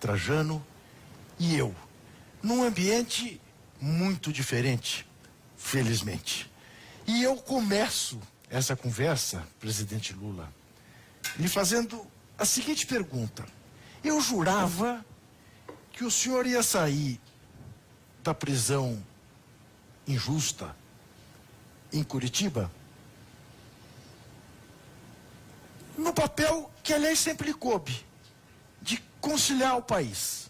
Trajano e eu, num ambiente muito diferente, felizmente. E eu começo essa conversa, presidente Lula, lhe fazendo a seguinte pergunta. Eu jurava que o senhor ia sair da prisão injusta em Curitiba no papel que a lei sempre lhe coube, de conciliar o país.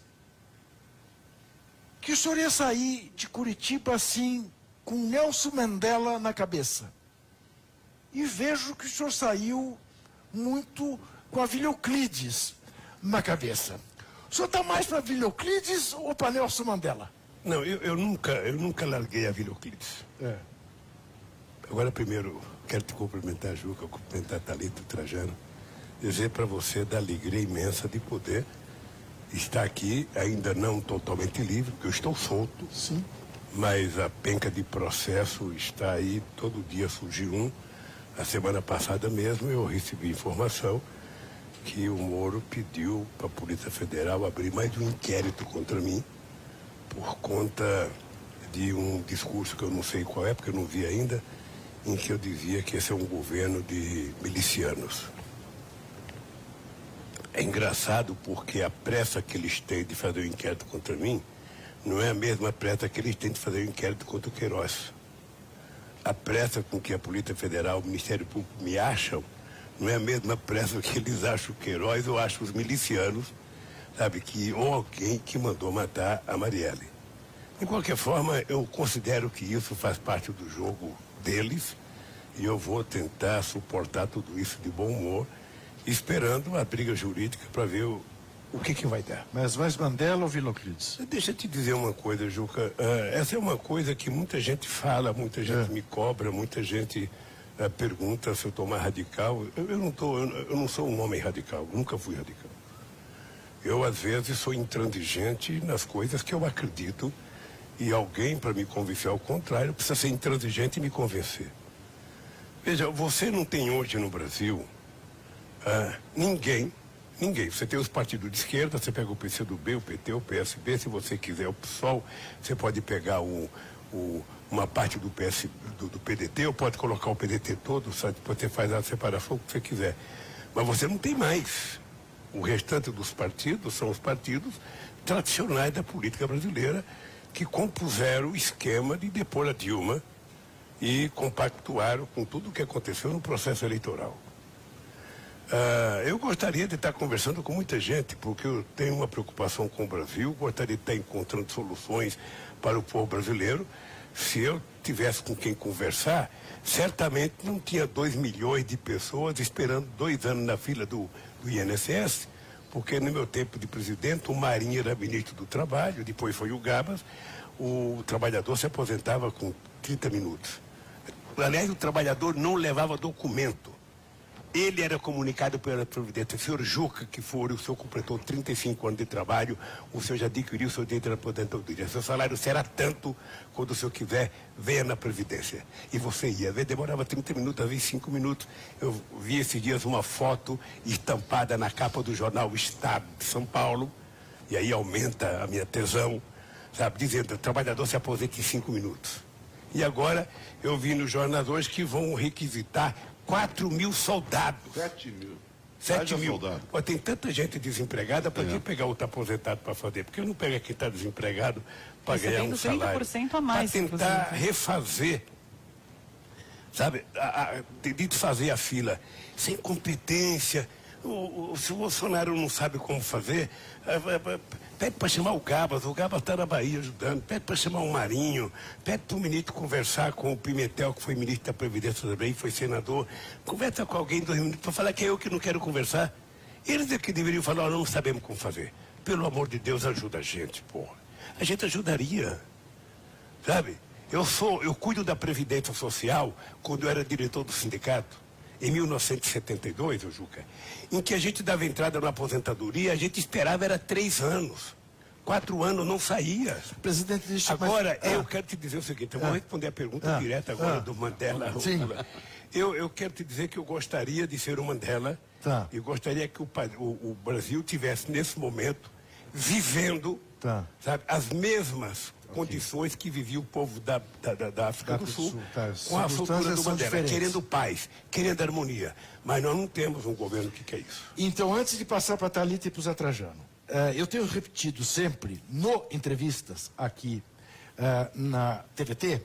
Que o senhor ia sair de Curitiba assim, com Nelson Mandela na cabeça. E vejo que o senhor saiu muito com a Vila Euclides na cabeça. O senhor está mais para Vila Euclides ou para Nelson Mandela? Não, eu nunca larguei a Vila Euclides. Agora, primeiro, quero te cumprimentar, Juca, cumprimentar Thalita, Trajano, dizer para você da alegria imensa de poder estar aqui, ainda não totalmente livre, porque eu estou solto. Sim. Mas a penca de processo está aí, todo dia surge um. A semana passada mesmo eu recebi informação que o Moro pediu para a Polícia Federal abrir mais um inquérito contra mim por conta de um discurso que eu não sei qual é, porque eu não vi ainda, em que eu dizia que esse é um governo de milicianos. É engraçado porque a pressa que eles têm de fazer o inquérito contra mim não é a mesma pressa que eles têm de fazer o inquérito contra o Queiroz. A pressa com que a Polícia Federal, o Ministério Público me acham, não é a mesma pressa que eles acham o Queiroz ou acham os milicianos, sabe, ou alguém que mandou matar a Marielle. De qualquer forma, eu considero que isso faz parte do jogo deles e eu vou tentar suportar tudo isso de bom humor, esperando a briga jurídica para ver o que vai dar. Mas mais Mandela ou Vila Euclides? Deixa eu te dizer uma coisa, Juca. Essa é uma coisa que muita gente fala, muita gente me cobra, muita gente pergunta se eu estou mais radical. Eu não sou um homem radical, nunca fui radical. Eu, às vezes, sou intransigente nas coisas que eu acredito e alguém, para me convencer ao contrário, precisa ser intransigente e me convencer. Veja, você não tem hoje no Brasil ninguém. Você tem os partidos de esquerda, você pega o PCdoB, o PT, o PSB, se você quiser o PSOL, você pode pegar uma parte do PDT, ou pode colocar o PDT todo, sabe? Você faz a separação que você quiser. Mas você não tem mais. O restante dos partidos são os partidos tradicionais da política brasileira que compuseram o esquema de depor a Dilma e compactuaram com tudo o que aconteceu no processo eleitoral. Eu gostaria de estar conversando com muita gente, porque eu tenho uma preocupação com o Brasil, gostaria de estar encontrando soluções para o povo brasileiro. Se eu tivesse com quem conversar, certamente não tinha 2 milhões de pessoas esperando 2 anos na fila do INSS, porque no meu tempo de presidente, o Marinho era ministro do Trabalho, depois foi o Gabas, o trabalhador se aposentava com 30 minutos. Aliás, o trabalhador não levava documento. Ele era comunicado pela Providência. Senhor Juca, que for, o senhor completou 35 anos de trabalho, o senhor já adquiriu o seu direito de aposentadoria. Seu salário será tanto, quando o senhor quiser, venha na Previdência. E você ia ver, demorava 30 minutos, às vezes 5 minutos. Eu vi esses dias uma foto estampada na capa do jornal Estado de São Paulo, e aí aumenta a minha tesão, sabe, dizendo, o trabalhador se aposenta em 5 minutos. E agora, eu vi nos jornais hoje que vão requisitar 4 mil soldados. 7 mil. 7 mil. Pô, tem tanta gente desempregada, para que pegar outro aposentado para fazer? Porque não pega quem está desempregado para ganhar um salário. 30% a mais. Para tentar refazer, sabe, de fazer a fila. Sem competência. Se o Bolsonaro não sabe como fazer, pede para chamar o Gabas está na Bahia ajudando, pede para chamar o Marinho, pede para o ministro conversar com o Pimentel, que foi ministro da Previdência também, foi senador, conversa com alguém 2 minutos para falar que é eu que não quero conversar. Eles é que deveriam falar, não sabemos como fazer. Pelo amor de Deus, ajuda a gente, porra. A gente ajudaria, sabe? Eu cuido da Previdência Social quando eu era diretor do sindicato. Em 1972, Juca, em que a gente dava entrada na aposentadoria, a gente esperava era 3 anos. 4 anos não saía. Presidente, deixa agora, eu quero te dizer o seguinte, eu vou responder a pergunta direta agora do Mandela. Sim. Eu quero te dizer que eu gostaria de ser o Mandela e gostaria que o Brasil tivesse, nesse momento, vivendo, sabe, as mesmas condições que vivia o povo da África do Sul, com a soltura do Mandela, querendo paz, querendo harmonia. Mas nós não temos um governo que quer isso. Então, antes de passar para a Thalita e para o Zé Trajano, eu tenho repetido sempre, entrevistas aqui na TVT,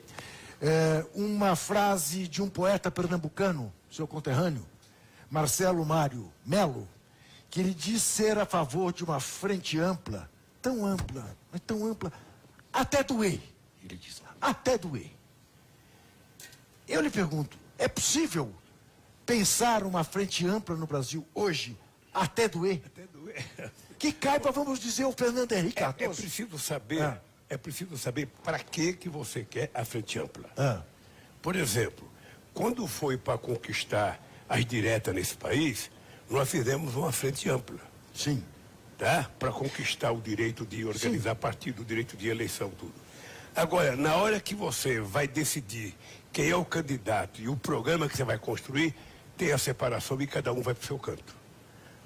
uma frase de um poeta pernambucano, seu conterrâneo, Marcelo Mário Melo, que ele diz ser a favor de uma frente ampla, mas tão ampla, até doer, ele diz, até doer. Eu lhe pergunto, é possível pensar uma frente ampla no Brasil hoje, até doer? Até doer. Que caiba, vamos dizer, o Fernando Henrique Cardoso. É preciso saber para que você quer a frente ampla. Por exemplo, quando foi para conquistar as diretas nesse país, nós fizemos uma frente ampla. Sim. Tá? Para conquistar o direito de organizar partido, o direito de eleição, tudo. Agora, na hora que você vai decidir quem é o candidato e o programa que você vai construir, tem a separação e cada um vai para o seu canto.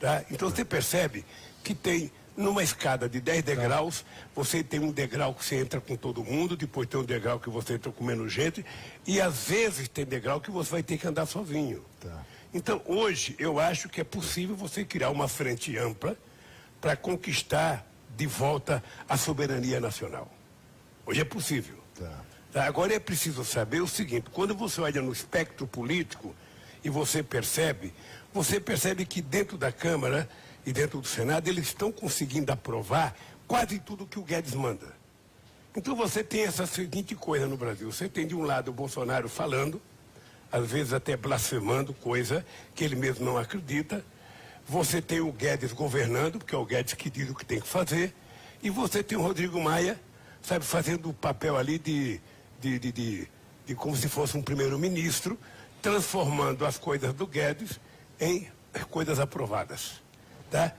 Tá? Então você percebe que tem, numa escada de 10 degraus, você tem um degrau que você entra com todo mundo, depois tem um degrau que você entra com menos gente, e às vezes tem degrau que você vai ter que andar sozinho. Então, hoje, eu acho que é possível você criar uma frente ampla para conquistar de volta a soberania nacional. Hoje é possível. Agora é preciso saber o seguinte, quando você olha no espectro político e você percebe que dentro da Câmara e dentro do Senado eles estão conseguindo aprovar quase tudo que o Guedes manda. Então você tem essa seguinte coisa no Brasil, você tem de um lado o Bolsonaro falando, às vezes até blasfemando coisa que ele mesmo não acredita. Você tem o Guedes governando, porque é o Guedes que diz o que tem que fazer, e você tem o Rodrigo Maia, sabe, fazendo o papel ali de como se fosse um primeiro-ministro, transformando as coisas do Guedes em coisas aprovadas. Tá?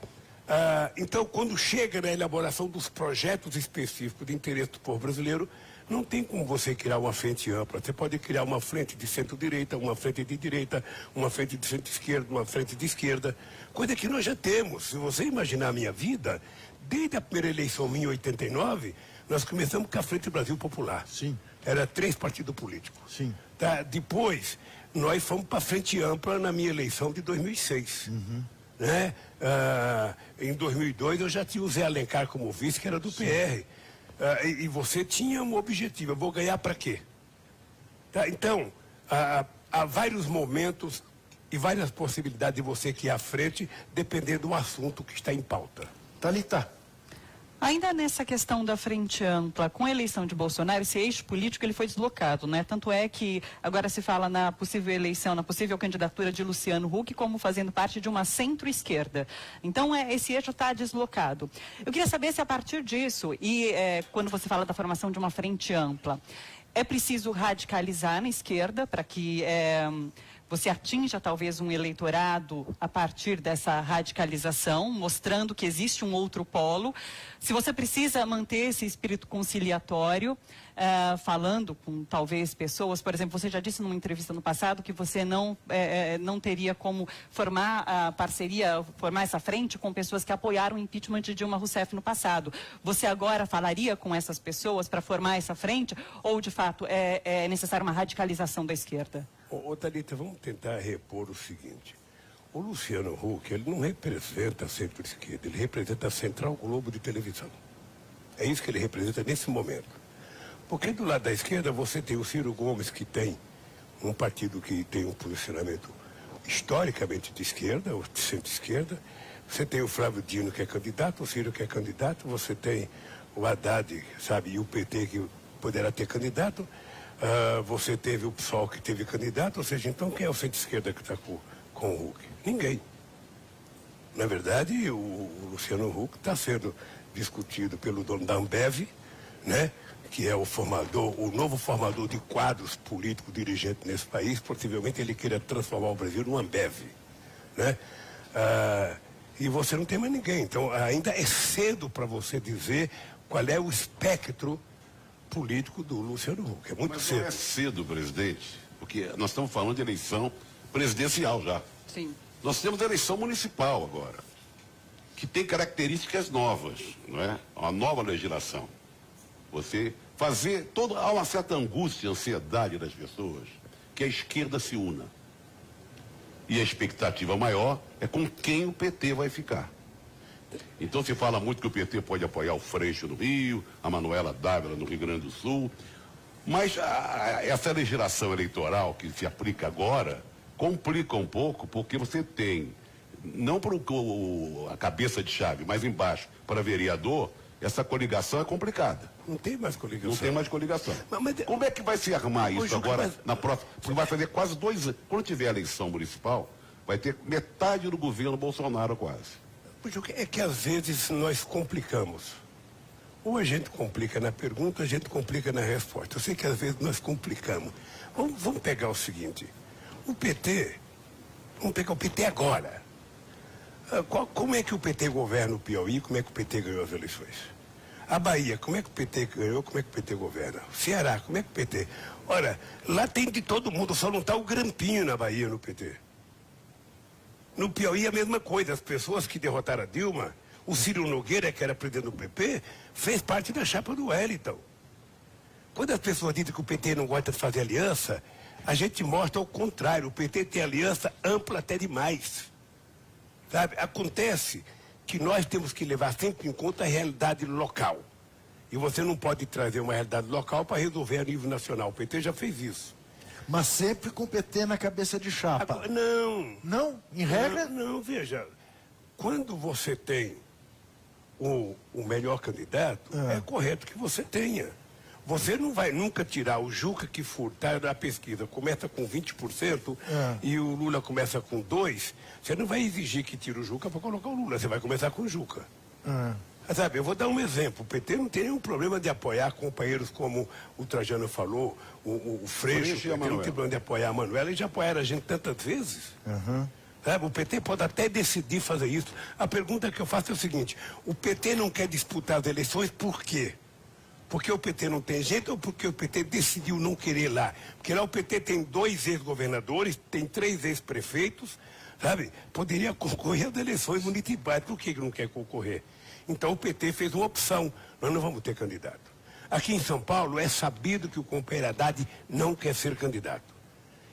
Então, quando chega na elaboração dos projetos específicos de interesse do povo brasileiro, não tem como você criar uma frente ampla. Você pode criar uma frente de centro-direita, uma frente de direita, uma frente de centro-esquerda, uma frente de esquerda, coisa que nós já temos. Se você imaginar a minha vida, desde a primeira eleição minha em 89, nós começamos com a Frente Brasil Popular. Sim. Era 3 partidos políticos. Sim. Tá? Depois, nós fomos para a frente ampla na minha eleição de 2006. Né? Em 2002 eu já tinha o Zé Alencar como vice, que era do PR. E você tinha um objetivo, eu vou ganhar para quê? Tá? Então, há vários momentos e várias possibilidades de você que ir à frente, dependendo do assunto que está em pauta. Thalita. Ainda nessa questão da frente ampla, com a eleição de Bolsonaro, esse eixo político ele foi deslocado, né? Tanto é que agora se fala na possível eleição, na possível candidatura de Luciano Huck como fazendo parte de uma centro-esquerda. Então, esse eixo está deslocado. Eu queria saber se a partir disso, quando você fala da formação de uma frente ampla, é preciso radicalizar na esquerda para que você atinja talvez um eleitorado a partir dessa radicalização, mostrando que existe um outro polo. Se você precisa manter esse espírito conciliatório, falando com talvez pessoas, por exemplo, você já disse numa entrevista no passado que você não teria como formar a parceria, formar essa frente com pessoas que apoiaram o impeachment de Dilma Rousseff no passado. Você agora falaria com essas pessoas para formar essa frente ou de fato é necessária uma radicalização da esquerda? Thalita, vamos tentar repor o seguinte. O Luciano Huck, ele não representa a centro-esquerda, ele representa a Central Globo de televisão. É isso que ele representa nesse momento. Porque do lado da esquerda você tem o Ciro Gomes, que tem um partido que tem um posicionamento historicamente de esquerda, ou de centro-esquerda. Você tem o Flávio Dino, que é candidato, o Ciro, que é candidato. Você tem o Haddad, sabe, e o PT, que poderá ter candidato. Você teve o PSOL, que teve candidato. Ou seja, então quem é o centro-esquerda que está com o Huck? Ninguém. Na verdade, o Luciano Huck está sendo discutido pelo dono da Ambev, né? Que é o novo formador de quadros políticos dirigentes nesse país. Possivelmente ele queira transformar o Brasil numa Ambev, né? E você não tem mais ninguém. Então, ainda é cedo para você dizer qual é o espectro político do Luciano Huck. É muito cedo. Mas não é cedo, presidente, porque nós estamos falando de eleição presidencial já. Sim. Nós temos eleição municipal agora. que tem características novas, não é? Uma nova legislação. Você fazer há uma certa angústia, ansiedade das pessoas, que a esquerda se una. E a expectativa maior é com quem o PT vai ficar. Então se fala muito que o PT pode apoiar o Freixo no Rio, a Manuela Dávila no Rio Grande do Sul, mas essa legislação eleitoral que se aplica agora complica um pouco, porque você tem, não para a cabeça de chave, mas embaixo, para vereador, essa coligação é complicada. Não tem mais coligação. Não tem mais coligação. Mas como é que vai se armar isso Juca, agora, na próxima? Porque vai fazer quase 2 anos. Quando tiver a eleição municipal, vai ter metade do governo Bolsonaro quase. Juca, é que às vezes nós complicamos. Ou a gente complica na pergunta, a gente complica na resposta. Eu sei que às vezes nós complicamos. Vamos pegar o seguinte. O PT, vamos pegar o PT agora. Como é que o PT governa o Piauí? Como é que o PT ganhou as eleições? A Bahia, como é que o PT ganhou? Como é que o PT governa? O Ceará, como é que o PT... Ora, lá tem de todo mundo, só não está o Grampinho na Bahia, no PT. No Piauí a mesma coisa, as pessoas que derrotaram a Dilma, o Ciro Nogueira, que era presidente do PP, fez parte da chapa do Wellington. Quando as pessoas dizem que o PT não gosta de fazer aliança, a gente mostra o contrário, o PT tem aliança ampla até demais. Sabe? Acontece que nós temos que levar sempre em conta a realidade local. E você não pode trazer uma realidade local para resolver a nível nacional. O PT já fez isso. Mas sempre com o PT na cabeça de chapa. Agora, não. Não? Em regra? Não, veja. Quando você tem o melhor candidato, é correto que você tenha. Você não vai nunca tirar o Juca que furtar da pesquisa. Começa com 20% e o Lula começa com 2%. Você não vai exigir que tire o Juca para colocar o Lula. Você vai começar com o Juca. Sabe, eu vou dar um exemplo. O PT não tem nenhum problema de apoiar companheiros como o Trajano falou, o Freixo. O PT não tem problema de apoiar a Manuela. Eles já apoiaram a gente tantas vezes. Sabe, o PT pode até decidir fazer isso. A pergunta que eu faço é o seguinte. O PT não quer disputar as eleições por quê? Porque o PT não tem jeito ou porque o PT decidiu não querer ir lá? Porque lá o PT tem 2 ex-governadores, tem 3 ex-prefeitos, sabe? Poderia concorrer às eleições municipais. Por que não quer concorrer? Então o PT fez uma opção. Nós não vamos ter candidato. Aqui em São Paulo é sabido que o companheiro Haddad não quer ser candidato.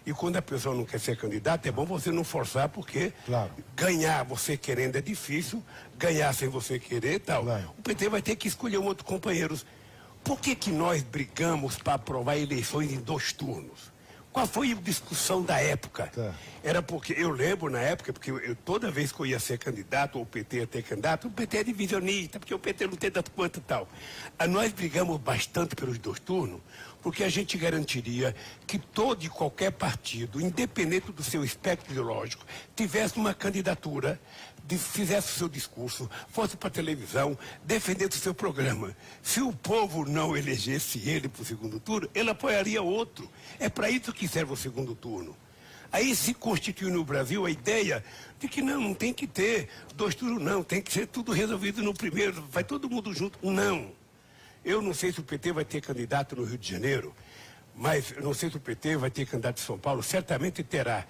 E quando a pessoa não quer ser candidato, é bom você não forçar, porque ganhar você querendo é difícil, ganhar sem você querer e tal. O PT vai ter que escolher um outro companheiro. Por que nós brigamos para aprovar eleições em 2 turnos? Qual foi a discussão da época? Era porque, eu lembro na época, porque toda vez que eu ia ser candidato, ou o PT ia ter candidato, o PT é divisionista, porque o PT não tem tanto quanto e tal. Nós brigamos bastante pelos 2 turnos, porque a gente garantiria que todo e qualquer partido, independente do seu espectro ideológico, tivesse uma candidatura, fizesse o seu discurso, fosse para a televisão, defendesse o seu programa. Se o povo não elegesse ele para o 2º turno, ele apoiaria outro. É para isso que serve o 2º turno. Aí se constitui no Brasil a ideia de que não tem que ter 2 turnos, não, tem que ser tudo resolvido no primeiro, vai todo mundo junto. Não. Eu não sei se o PT vai ter candidato no Rio de Janeiro, mas eu não sei se o PT vai ter candidato em São Paulo, certamente terá.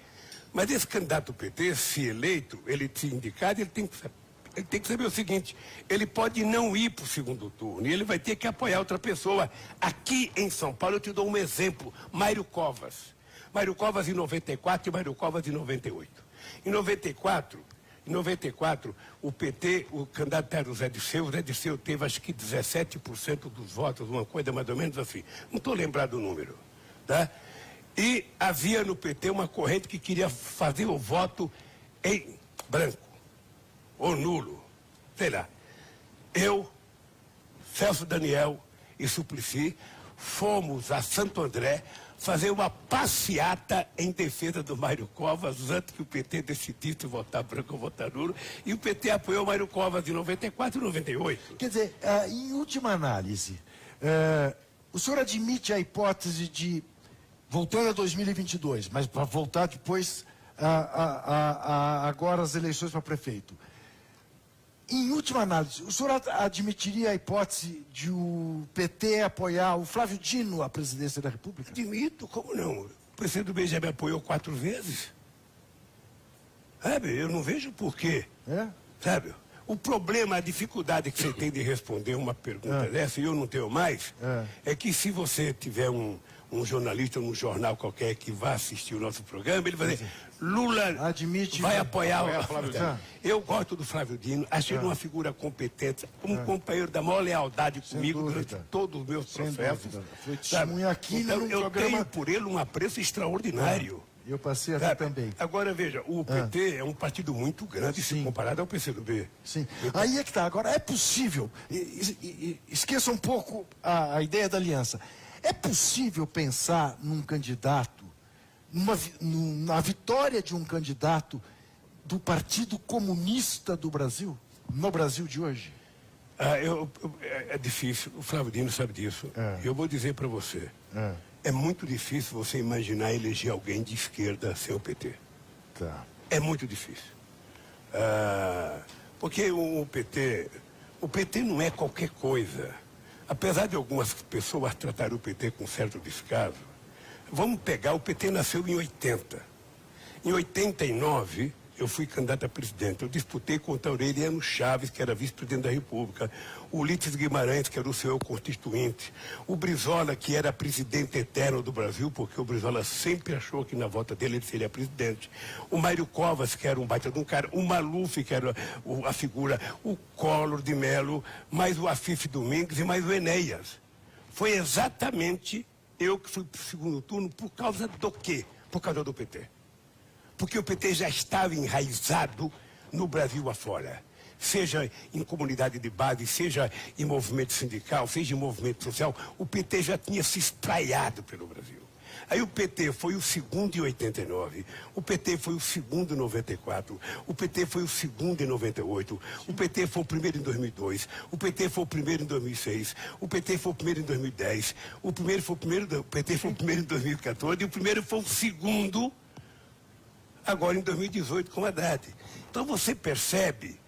Mas esse candidato do PT, se eleito, ele se indicado, ele tem que saber o seguinte, ele pode não ir para o 2º turno, e ele vai ter que apoiar outra pessoa. Aqui em São Paulo, eu te dou um exemplo, Mário Covas. Mário Covas em 94 e Mário Covas em 98. Em 94, o PT, o candidato era o Zé Disseu teve acho que 17% dos votos, uma coisa mais ou menos assim. Não estou lembrado do número, tá? E havia no PT uma corrente que queria fazer o voto em branco, ou nulo, sei lá. Eu, Celso Daniel e Suplicy fomos a Santo André fazer uma passeata em defesa do Mário Covas antes que o PT decidisse votar branco ou votar nulo, e o PT apoiou o Mário Covas em 94 e 98. Quer dizer, em última análise, o senhor admite a hipótese de, voltando a 2022, mas para voltar depois agora as eleições para prefeito, em última análise, o senhor admitiria a hipótese de o PT apoiar o Flávio Dino à presidência da República? Admito, como não? O presidente do BG me apoiou 4 vezes. Sabe, eu não vejo por quê. Sabe, O problema, a dificuldade que você tem de responder uma pergunta dessa, e eu não tenho mais, é que se você tiver um jornalista num jornal qualquer que vá assistir o nosso programa, ele vai dizer, Lula vai apoiar o Flávio Dino. Eu gosto do Flávio Dino, achei ele uma figura competente, um companheiro da maior lealdade comigo durante todos os meus processos. Foi testemunha aqui então, no eu programa... tenho por ele um apreço extraordinário. Eu passei aqui também. Agora, veja, o PT é um partido muito grande se comparado ao PCdoB. Sim. Aí é que está. Agora, é possível, esqueça um pouco a ideia da aliança. É possível pensar num candidato, na vitória de um candidato do Partido Comunista do Brasil, no Brasil de hoje? É difícil, o Flávio Dino sabe disso. Eu vou dizer para você. É muito difícil você imaginar eleger alguém de esquerda sem o PT. Tá. É muito difícil. Porque o PT não é qualquer coisa. Apesar de algumas pessoas tratarem o PT com certo descaso, vamos pegar, o PT nasceu em 80. Em 89, eu fui candidato a presidente. Eu disputei contra Aureliano Chaves, que era vice-presidente da República, o Ulisses Guimarães, que era o seu constituinte, o Brizola, que era presidente eterno do Brasil, porque o Brizola sempre achou que na volta dele ele seria presidente, o Mário Covas, que era um baita de um cara, o Maluf, que era a figura, o Collor de Mello, mais o Afif Domingues e mais o Enéas. Foi exatamente eu que fui para o segundo turno por causa do quê? Por causa do PT. Porque o PT já estava enraizado no Brasil afora. Seja em comunidade de base, seja em movimento sindical, seja em movimento social, o PT já tinha se espraiado pelo Brasil. Aí o PT foi o segundo em 89, o PT foi o segundo em 94, o PT foi o segundo em 98, o PT foi o primeiro em 2002, o PT foi o primeiro em 2006, o PT foi o primeiro em 2010, o PT foi o primeiro em 2014 e o primeiro foi o segundo agora em 2018 com a Haddad. Então você percebe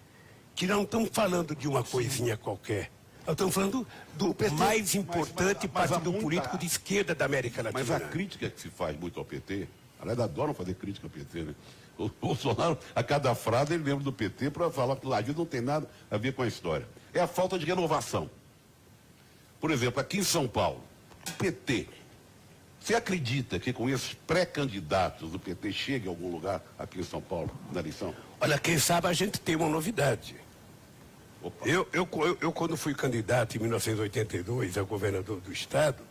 que não estamos falando de uma coisinha qualquer. Nós estamos falando do mais importante partido político de esquerda da América Latina. Mas a crítica que se faz muito ao PT, aliás, adoram fazer crítica ao PT, né? O Bolsonaro, a cada frase, ele lembra do PT para falar que o ladismo não tem nada a ver com a história. É a falta de renovação. Por exemplo, aqui em São Paulo, o PT... Você acredita que com esses pré-candidatos o PT chegue a algum lugar aqui em São Paulo, na eleição? Olha, quem sabe a gente tem uma novidade. Eu quando fui candidato em 1982 a governador do estado,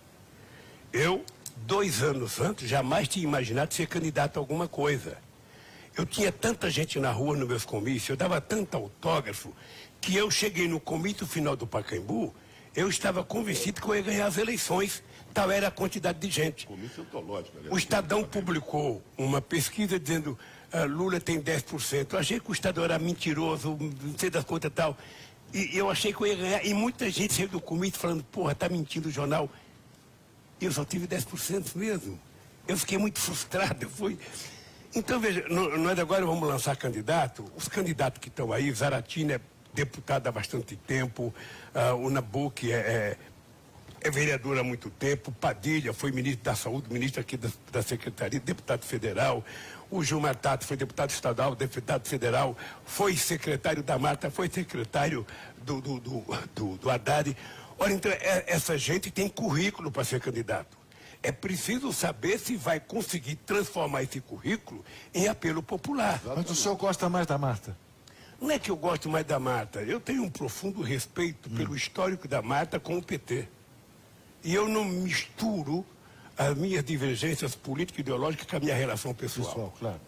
eu, 2 anos antes, jamais tinha imaginado ser candidato a alguma coisa. Eu tinha tanta gente na rua nos meus comícios, eu dava tanto autógrafo, que eu cheguei no comício final do Pacaembu, eu estava convencido que eu ia ganhar as eleições. Tal era a quantidade de gente. O Estadão publicou uma pesquisa dizendo Lula tem 10%. Eu achei que o Estadão era mentiroso, não sei das contas e tal. E eu achei que eu ia ganhar. E muita gente saiu do comício falando, porra, tá mentindo o jornal. E eu só tive 10% mesmo. Eu fiquei muito frustrado. Então, veja, nós agora vamos lançar candidato. Os candidatos que estão aí, Zaratina é deputado há bastante tempo, o Nabuc é vereador há muito tempo, Padilha foi ministro da Saúde, ministro aqui da Secretaria, deputado federal, o Gilmar Tato foi deputado estadual, deputado federal, foi secretário da Marta, foi secretário do Haddad. Ora, então, essa gente tem currículo para ser candidato. É preciso saber se vai conseguir transformar esse currículo em apelo popular. Mas o senhor gosta mais da Marta? Não é que eu gosto mais da Marta, eu tenho um profundo respeito pelo histórico da Marta com o PT. E eu não misturo as minhas divergências políticas e ideológicas com a minha relação pessoal. Claro.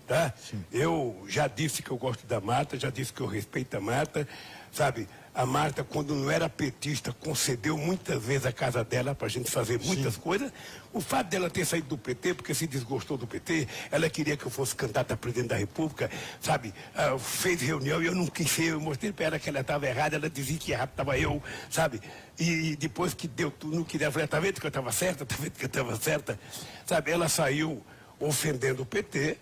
Tá? Eu já disse que eu gosto da Marta, já disse que eu respeito a Marta, sabe? A Marta, quando não era petista, concedeu muitas vezes a casa dela para a gente fazer muitas coisas. O fato dela ter saído do PT, porque se desgostou do PT, ela queria que eu fosse candidata a presidente da República, sabe? Fez reunião e eu não quis ser, eu mostrei para ela que ela estava errada, ela dizia que errado estava eu, sabe? E depois que deu tudo, não queria, eu falei, tá vendo que eu estava certa, tá vendo que eu estava certa, sabe? Ela saiu ofendendo o PT.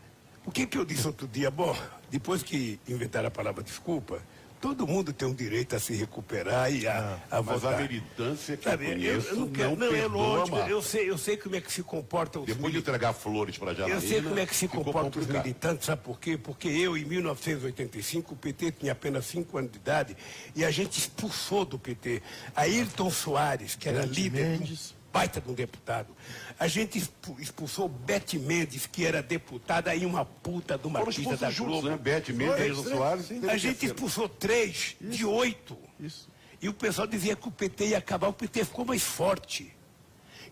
O que eu disse outro dia? Bom, depois que inventaram a palavra desculpa, Todo mundo tem um direito a se recuperar e a Mas votar. a militância que Sabe, eu conheço não quero, não, é perdoa, lógico, Marcos. eu sei como é que se comportam os Depois de políticos. entregar flores para Janaína, Eu sei como é que se ficou comportam os complicado. militantes, sabe por quê? Porque eu, em 1985, o PT tinha apenas 5 anos de idade e a gente expulsou do PT Ayrton Soares, que era Bete líder, Mendes. baita de um deputado. A gente expulsou Bete Mendes, que era deputada e uma puta de uma Foram artista expulsos da juntos, Globo. né? Bete Mendes, Foi, Ayrton sim, Soares. sim. A gente expulsou 3 de 8. Isso. E o pessoal dizia que o PT ia acabar, o PT ficou mais forte.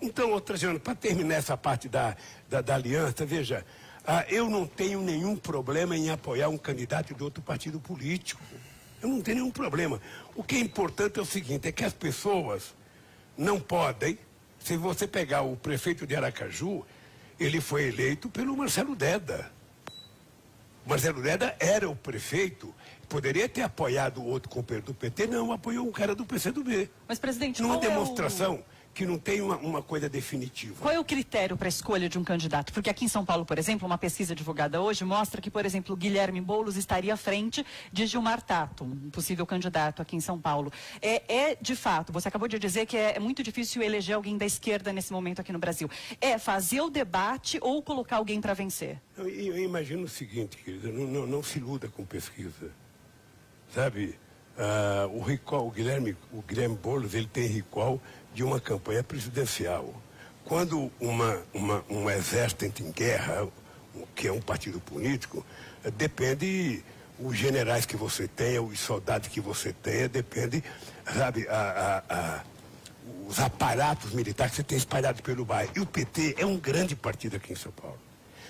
Então, outra Trajano, para terminar essa parte da aliança, veja, eu não tenho nenhum problema em apoiar um candidato de outro partido político. Eu não tenho nenhum problema. O que é importante é o seguinte, é que as pessoas não podem, se você pegar o prefeito de Aracaju, ele foi eleito pelo Marcelo Deda. Marcelo Deda era o prefeito, poderia ter apoiado o outro companheiro do PT, não, apoiou um cara do PCdoB. Mas, presidente, Numa qual é o- demonstração que não tem uma coisa definitiva. Qual é o critério para a escolha de um candidato? Porque aqui em São Paulo, por exemplo, uma pesquisa divulgada hoje mostra que, por exemplo, Guilherme Boulos estaria à frente de Gilmar Tato, um possível candidato aqui em São Paulo. De fato, você acabou de dizer que é muito difícil eleger alguém da esquerda nesse momento aqui no Brasil. É fazer o debate ou colocar alguém para vencer? Eu imagino o seguinte, querida, não se iluda com pesquisa. Sabe, o Guilherme Boulos, ele tem recall de uma campanha presidencial. Quando um exército entra em guerra, que é um partido político, depende os generais que você tenha, os soldados que você tenha, depende, sabe, os aparatos militares que você tem espalhados pelo bairro. E o PT é um grande partido aqui em São Paulo.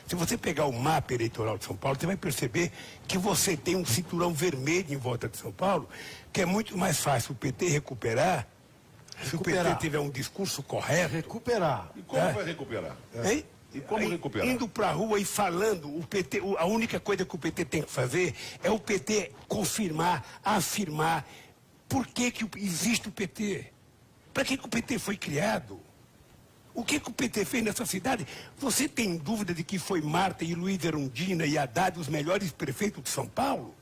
Se você pegar o mapa eleitoral de São Paulo, você vai perceber que você tem um cinturão vermelho em volta de São Paulo, que é muito mais fácil o PT recuperar, se o PT tiver um discurso correto. Recuperar. E como vai recuperar? Hein? E como recuperar? Indo para a rua e falando, o PT, a única coisa que o PT tem que fazer é o PT confirmar, afirmar por que existe o PT. Para que o PT foi criado? O que o PT fez nessa cidade? Você tem dúvida de que foi Marta e Luiz Erundina e Haddad os melhores prefeitos de São Paulo?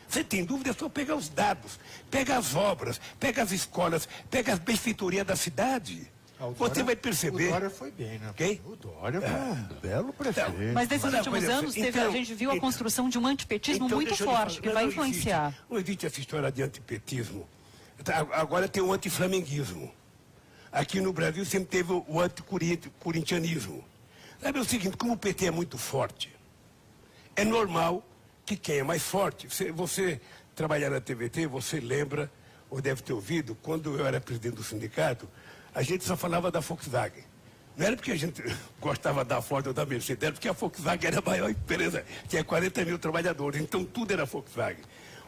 Você tem dúvida? É só pegar os dados, pega as obras, pega as escolas, pega as benfeitorias da cidade. Você vai perceber. O Dória foi bem, né? Quem? O Dória foi um belo prefeito. Mas nesses Mas a últimos coisa- anos, então, a gente viu a então- construção de um antipetismo muito deixa eu lhe forte, falar. que Não, vai não influenciar. existe. Não existe essa história de antipetismo. Agora tem o antiflamenguismo. Aqui no Brasil sempre teve o anticorintianismo. Sabe o seguinte, como o PT é muito forte, é normal que quem é mais forte, você trabalhar na TVT, você lembra, ou deve ter ouvido, quando eu era presidente do sindicato, a gente só falava da Volkswagen. Não era porque a gente gostava da Ford ou da Mercedes, era porque a Volkswagen era a maior empresa, tinha 40 mil trabalhadores, então tudo era Volkswagen.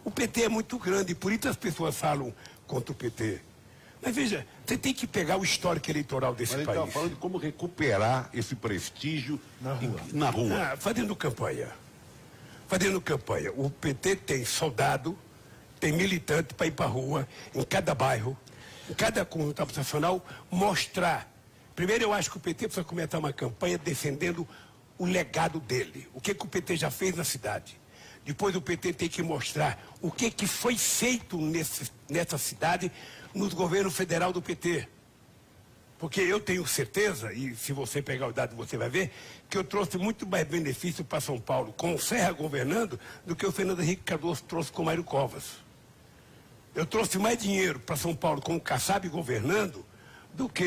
O PT é muito grande, por isso as pessoas falam contra o PT. Mas veja, você tem que pegar o histórico eleitoral desse Mas ele estava país. falando de como recuperar esse prestígio na rua. Fazendo campanha. Fazendo campanha. O PT tem soldado, tem militante para ir para a rua, em cada bairro, em cada conjunto habitacional, mostrar. Primeiro, eu acho que o PT precisa começar uma campanha defendendo o legado dele. O que o PT já fez na cidade. Depois o PT tem que mostrar o que foi feito nessa cidade no governo federal do PT. Porque eu tenho certeza, e se você pegar o dado você vai ver, que eu trouxe muito mais benefício para São Paulo com o Serra governando do que o Fernando Henrique Cardoso trouxe com o Mário Covas. Eu trouxe mais dinheiro para São Paulo com o Kassab governando do que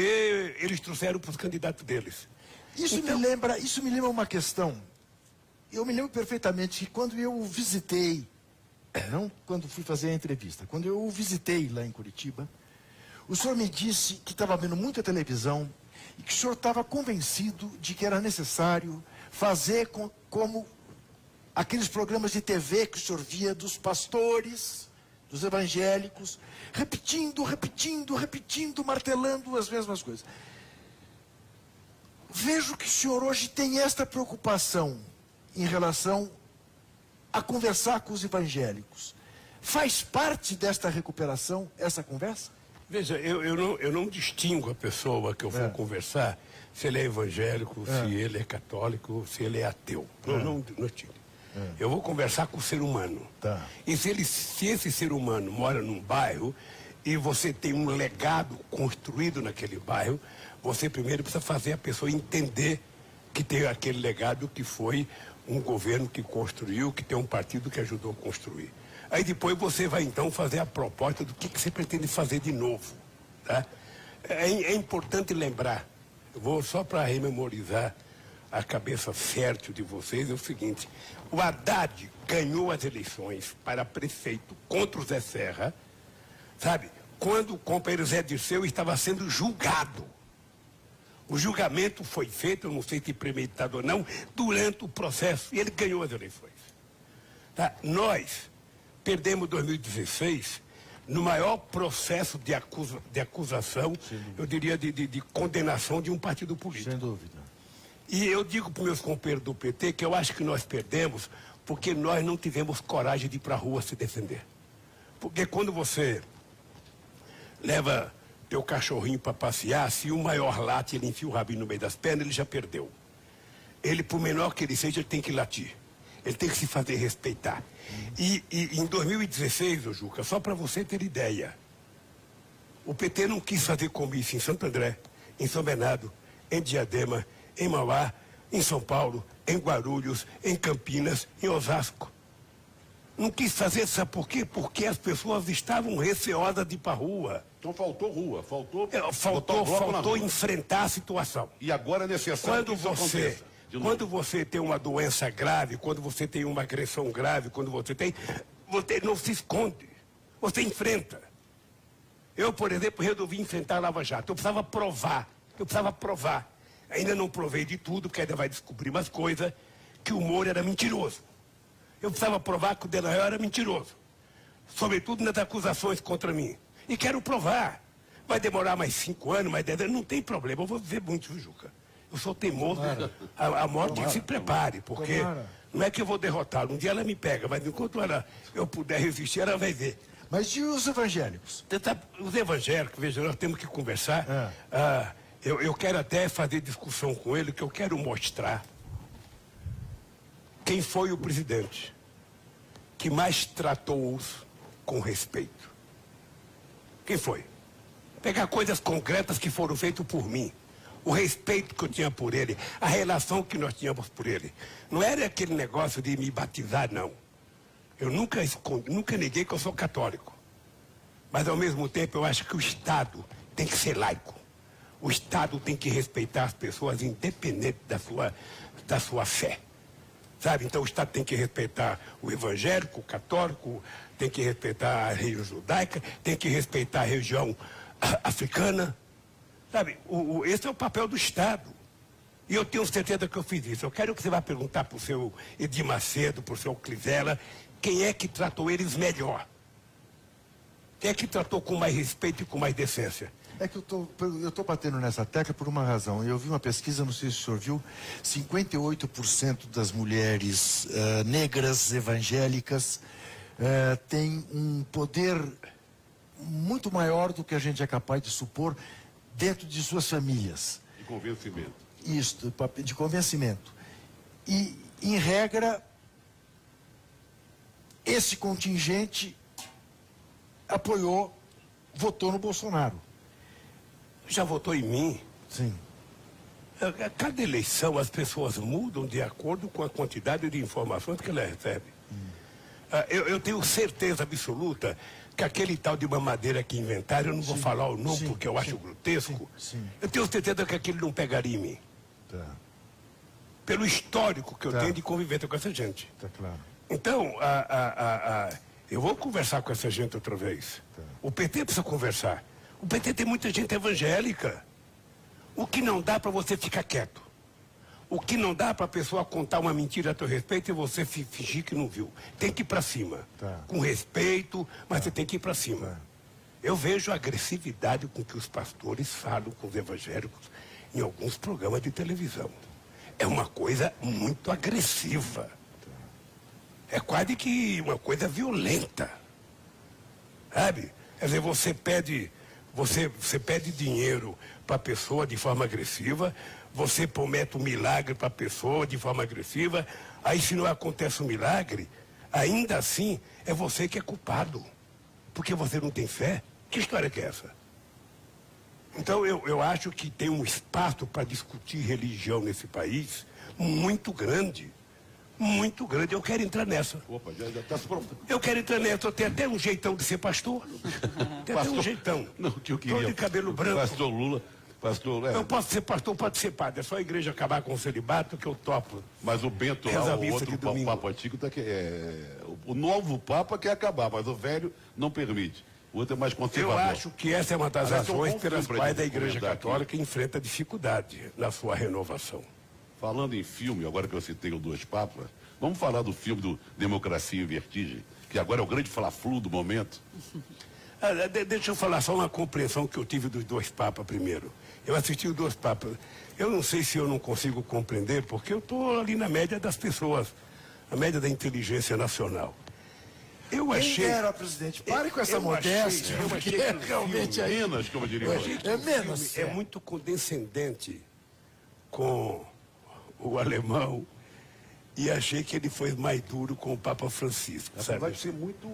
eles trouxeram para os candidatos deles. Isso me lembra uma questão. Eu me lembro perfeitamente que quando eu visitei, não quando fui fazer a entrevista, quando eu o visitei lá em Curitiba, o senhor me disse que estava vendo muita televisão e que o senhor estava convencido de que era necessário fazer como aqueles programas de TV que o senhor via dos pastores, dos evangélicos, repetindo, martelando as mesmas coisas. Vejo que o senhor hoje tem esta preocupação em relação a conversar com os evangélicos. Faz parte desta recuperação essa conversa? Veja, eu não distingo a pessoa que eu vou conversar, se ele é evangélico, se ele é católico, se ele é ateu. Não distingo. Eu vou conversar com o ser humano. Tá. E se esse ser humano mora num bairro e você tem um legado construído naquele bairro, você primeiro precisa fazer a pessoa entender que tem aquele legado que foi um governo que construiu, que tem um partido que ajudou a construir. Aí depois você vai então fazer a proposta do que você pretende fazer de novo. Tá? É importante lembrar, eu vou só para rememorizar a cabeça fértil de vocês, é o seguinte: o Haddad ganhou as eleições para prefeito contra o Zé Serra, sabe? Quando o companheiro Zé Dirceu estava sendo julgado. O julgamento foi feito, eu não sei se premeditado ou não, durante o processo, e ele ganhou as eleições. Tá? Nós perdemos 2016 no maior processo de acusação, eu diria, de condenação de um partido político. Sem dúvida. E eu digo para os meus companheiros do PT que eu acho que nós perdemos porque nós não tivemos coragem de ir para a rua se defender. Porque quando você leva teu cachorrinho para passear, se o maior late, ele enfia o rabinho no meio das pernas, ele já perdeu. Ele, por menor que ele seja, ele tem que latir. Ele tem que se fazer respeitar. E em 2016, ô Juca, só para você ter ideia, o PT não quis fazer comício em Santo André, em São Bernardo, em Diadema, em Mauá, em São Paulo, em Guarulhos, em Campinas, em Osasco. Não quis fazer, sabe por quê? Porque as pessoas estavam receosas de ir para a rua. Então faltou rua, faltou Faltou enfrentar a situação. E agora é necessário que isso aconteça. Quando você tem uma doença grave, quando você tem uma agressão grave, quando você não se esconde, você enfrenta. Eu, por exemplo, resolvi enfrentar a Lava Jato. Eu precisava provar. Ainda não provei de tudo, porque ainda vai descobrir umas coisas, que o Moro era mentiroso. Eu precisava provar que o Delanhol era mentiroso. Sobretudo nas acusações contra mim. E quero provar. Vai demorar mais 5 anos, mais 10 anos, não tem problema. Eu vou viver muito, viu, Juca? Eu sou teimoso. A morte se prepare, porque não é que eu vou derrotá-la. Um dia ela me pega, mas enquanto eu puder resistir, ela vai ver. Mas e os evangélicos? Os evangélicos, veja, nós temos que conversar. Eu quero até fazer discussão com ele, que eu quero mostrar quem foi o presidente que mais tratou-os com respeito. Quem foi? Pegar coisas concretas que foram feitas por mim. O respeito que eu tinha por ele, a relação que nós tínhamos por ele. Não era aquele negócio de me batizar, não. Eu nunca neguei que eu sou católico. Mas, ao mesmo tempo, eu acho que o Estado tem que ser laico. O Estado tem que respeitar as pessoas, independente da sua fé. Sabe? Então, o Estado tem que respeitar o evangélico, o católico, tem que respeitar a religião judaica, tem que respeitar a região africana. Sabe? Esse é o papel do Estado. E eu tenho certeza que eu fiz isso. Eu quero que você vá perguntar para o seu Edir Macedo, para o seu Clisela, quem é que tratou eles melhor? Quem é que tratou com mais respeito e com mais decência? É que eu estou batendo nessa tecla por uma razão. Eu vi uma pesquisa, não sei se o senhor viu, 58% das mulheres negras evangélicas têm um poder muito maior do que a gente é capaz de supor dentro de suas famílias. De convencimento. Isso, de convencimento. E, em regra, esse contingente votou no Bolsonaro. Já votou em mim? Sim. A cada eleição as pessoas mudam de acordo com a quantidade de informações que elas recebem. Eu tenho certeza absoluta que aquele tal de mamadeira que inventaram, eu não vou falar o nome porque eu acho grotesco. Eu tenho certeza que aquilo não pegaria em mim. Tá. Pelo histórico que eu tenho de convivência com essa gente. Tá claro. Então, eu vou conversar com essa gente outra vez. Tá. O PT precisa conversar. O PT tem muita gente evangélica. O que não dá para você ficar quieto. O que não dá para a pessoa contar uma mentira a teu respeito e você fingir que não viu. Tem que ir para cima. Tá. Com respeito, mas você tem que ir para cima. Tá. Eu vejo a agressividade com que os pastores falam com os evangélicos em alguns programas de televisão. É uma coisa muito agressiva. É quase que uma coisa violenta. Sabe? Quer dizer, você pede dinheiro para a pessoa de forma agressiva, você promete um milagre para a pessoa de forma agressiva, Aí se não acontece um milagre, ainda assim é você que é culpado. Porque você não tem fé? Que história que é essa? Então eu acho que tem um espaço para discutir religião nesse país muito grande. Muito grande. Eu quero entrar nessa. Opa, já está se pronto. Eu quero entrar nessa. Eu tenho até um jeitão de ser pastor. Tem até um jeitão. Não, que eu queria. Tô de cabelo branco. Pastor Lula. Pastor, Eu posso ser pastor, pode ser padre. É só a igreja acabar com o celibato que eu topo. Mas o Bento Reza lá, a o missa outro de domingo. Papa antigo, o novo Papa quer acabar, mas o velho não permite. O outro é mais Eu conservador. acho que essa é uma das Aliás, razões um bom pelas filme pra quais gente a igreja recomendar católica enfrenta dificuldade na sua renovação. Falando em filme, agora que eu citei os dois papas, vamos falar do filme do Democracia em Vertigem, que agora é o grande fla-flu do momento. Deixa eu falar só uma compreensão que eu tive dos dois papas primeiro. Eu assisti os dois papas. Eu não sei se eu não consigo compreender, porque eu estou ali na média das pessoas, a média da inteligência nacional. Eu Quem achei... era, presidente? Pare com essa eu modéstia. achei porque que o realmente aí... Menos, como eu diria. Eu achei que É o menos, filme é muito condescendente com o alemão e achei que ele foi mais duro com o Papa Francisco, sabe? Vai ser muito...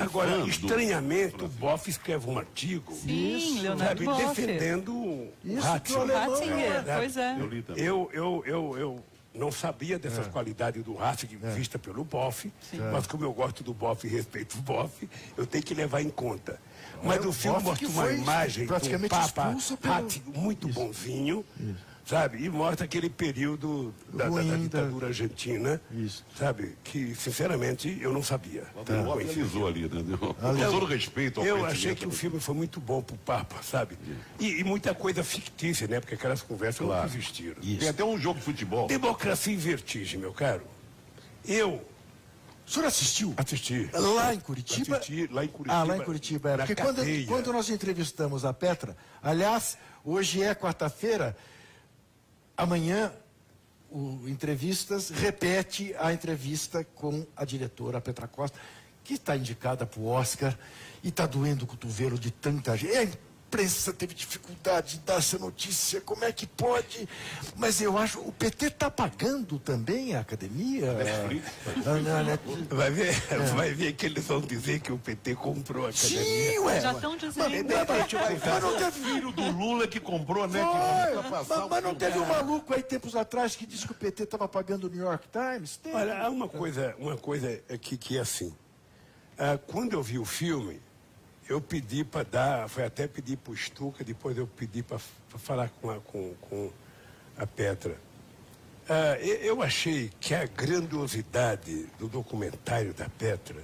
Agora, fã do- estranhamente, o Boff escreve um artigo Sim, Leonardo sabe, Boff. defendendo o Isso, Ratzinger. que o alemão Ratzinger, né? pois é. Eu li também. Eu não sabia dessas qualidades do Ratzinger vista pelo Boff, mas como eu gosto do Boff e respeito o Boff, eu tenho que levar em conta. Mas o filme Boff que mostra uma foi imagem do praticamente Papa expulso pelo- Ratzinger muito bonzinho, sabe? E mostra aquele período da Ruim, ditadura argentina, Isso. sabe? Que, sinceramente, eu não sabia. O analisou ali, né? Com todo respeito ao Eu conhecimento. achei que o filme foi muito bom pro Papa, sabe? E muita coisa fictícia, né? Porque aquelas conversas não existiram. Tem até um jogo de futebol. Democracia em Vertigem, meu caro. Eu O senhor assistiu? assisti. Lá em Curitiba? Assisti lá em Curitiba. Ah, lá em Curitiba. É. na Porque cadeia. quando nós entrevistamos a Petra, aliás, hoje é quarta-feira, amanhã o Entrevistas repete a entrevista com a diretora Petra Costa, que está indicada para o Oscar e está doendo o cotovelo de tanta gente. A imprensa teve dificuldade de dar essa notícia, como é que pode? Mas eu acho, o PT está pagando também a academia? Vai ver que eles vão dizer que o PT comprou a academia. Sim, ué. Já estão dizendo. Mas não teve Filho do Lula que comprou, né? Mas não teve um maluco aí tempos atrás que disse que o PT estava pagando o New York Times? Tem. Olha, há uma coisa aqui que é assim. Quando eu vi o filme, eu pedi para dar, foi até pedir para o Stuka, depois eu pedi para falar com a Petra. Eu achei que a grandiosidade do documentário da Petra,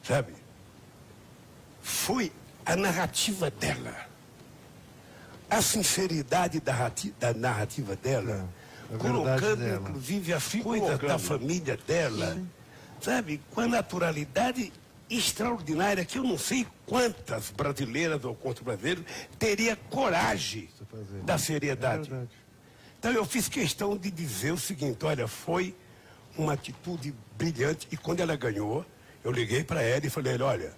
sabe, foi a narrativa dela. A sinceridade da narrativa dela, a verdade colocando dela. inclusive as coisas da família dela, sabe, com a naturalidade extraordinária que eu não sei quantas brasileiras ou quantos brasileiros teria coragem da seriedade. Então eu fiz questão de dizer o seguinte, olha, foi uma atitude brilhante e quando ela ganhou, eu liguei para ela e falei, olha,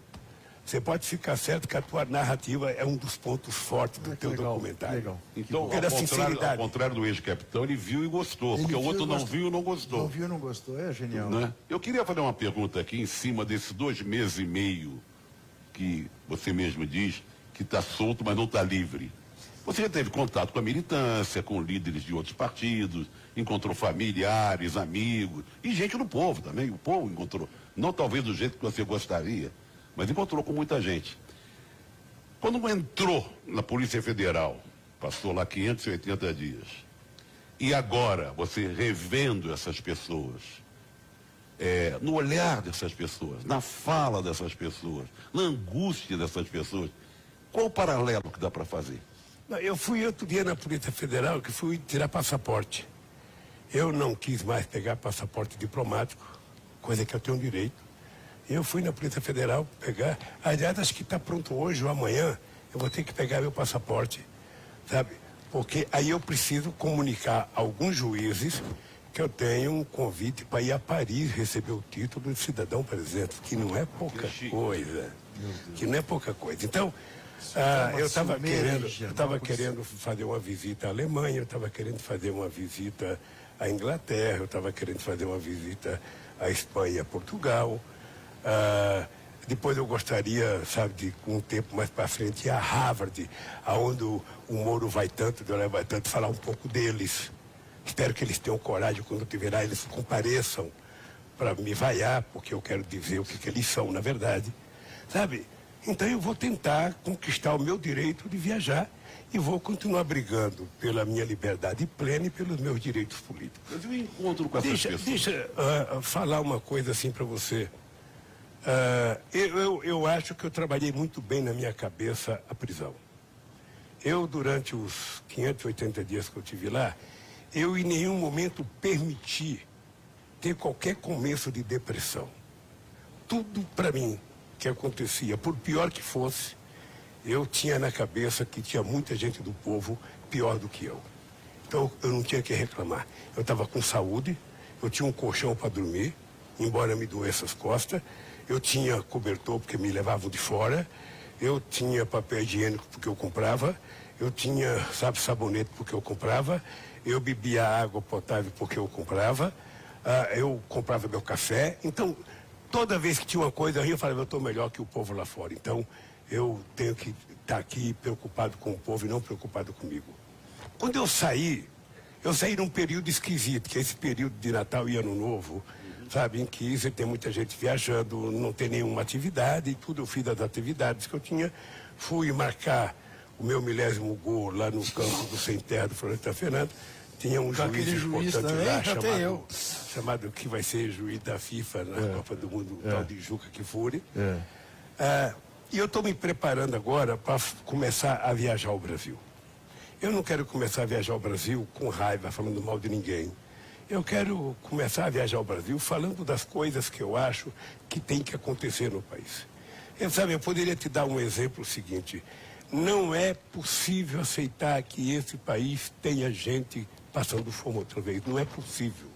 você pode ficar certo que a tua narrativa é um dos pontos fortes do teu documentário. Legal. Então, Pela ao sinceridade. contrário do ex-capitão, ele viu e gostou. Ele Porque o viu outro e não gostou. viu e não gostou. Não viu e não gostou, é genial. Né? Eu queria fazer uma pergunta aqui em cima desses 2 meses e meio que você mesmo diz que está solto, mas não está livre. Você já teve contato com a militância, com líderes de outros partidos, encontrou familiares, amigos e gente do povo também. O povo encontrou. Não talvez do jeito que você gostaria, mas encontrou com muita gente. Quando entrou na Polícia Federal, passou lá 580 dias, e agora você revendo essas pessoas, no olhar dessas pessoas, na fala dessas pessoas, na angústia dessas pessoas, qual o paralelo que dá para fazer? Eu fui outro dia na Polícia Federal que fui tirar passaporte. Eu não quis mais pegar passaporte diplomático, coisa que eu tenho direito. Eu fui na Polícia Federal pegar. Aliás, acho que está pronto hoje ou amanhã. Eu vou ter que pegar meu passaporte, sabe? Porque aí eu preciso comunicar a alguns juízes que eu tenho um convite para ir a Paris receber o título de cidadão presente, que não é pouca coisa. Que não é pouca coisa. Então, eu estava querendo fazer uma visita à Alemanha, eu estava querendo fazer uma visita à Inglaterra, eu estava querendo fazer uma visita à Espanha e a Portugal. Depois eu gostaria, sabe, de com um tempo mais para frente, ir a Harvard, aonde o Moro vai tanto, o Deolé vai tanto, falar um pouco deles. Espero que eles tenham coragem, quando eu estiver lá, eles compareçam para me vaiar, porque eu quero dizer o que eles são, na verdade. Sabe? Então eu vou tentar conquistar o meu direito de viajar e vou continuar brigando pela minha liberdade plena e pelos meus direitos políticos. Mas e o encontro com essas pessoas? Deixa falar uma coisa assim para você. Eu acho que eu trabalhei muito bem na minha cabeça a prisão. Eu, durante os 580 dias que eu tive lá, eu em nenhum momento permiti ter qualquer começo de depressão. Tudo para mim que acontecia, por pior que fosse, eu tinha na cabeça que tinha muita gente do povo pior do que eu. Então eu não tinha que reclamar. Eu estava com saúde, eu tinha um colchão para dormir, embora me doesse as costas, eu tinha cobertor porque me levavam de fora, eu tinha papel higiênico porque eu comprava, eu tinha, sabe, sabonete porque eu comprava, eu bebia água potável porque eu comprava, eu comprava meu café. Então, toda vez que tinha uma coisa aí, eu falava, eu estou melhor que o povo lá fora. Então, eu tenho que estar aqui preocupado com o povo e não preocupado comigo. Quando eu saí num período esquisito, que é esse período de Natal e Ano Novo, sabe, em que você tem muita gente viajando, não tem nenhuma atividade, e tudo eu fiz das atividades que eu tinha. Fui marcar o meu 1000º gol lá no campo do Sem Terra do Floresta Fernando. Tinha um juiz importante lá, chamado que vai ser juiz da FIFA na Copa do Mundo, o tal de Juca Kfouri. E eu estou me preparando agora para começar a viajar ao Brasil. Eu não quero começar a viajar ao Brasil com raiva, falando mal de ninguém. Eu quero começar a viajar ao Brasil falando das coisas que eu acho que tem que acontecer no país. Eu poderia te dar um exemplo seguinte. Não é possível aceitar que esse país tenha gente passando fome outra vez. Não é possível.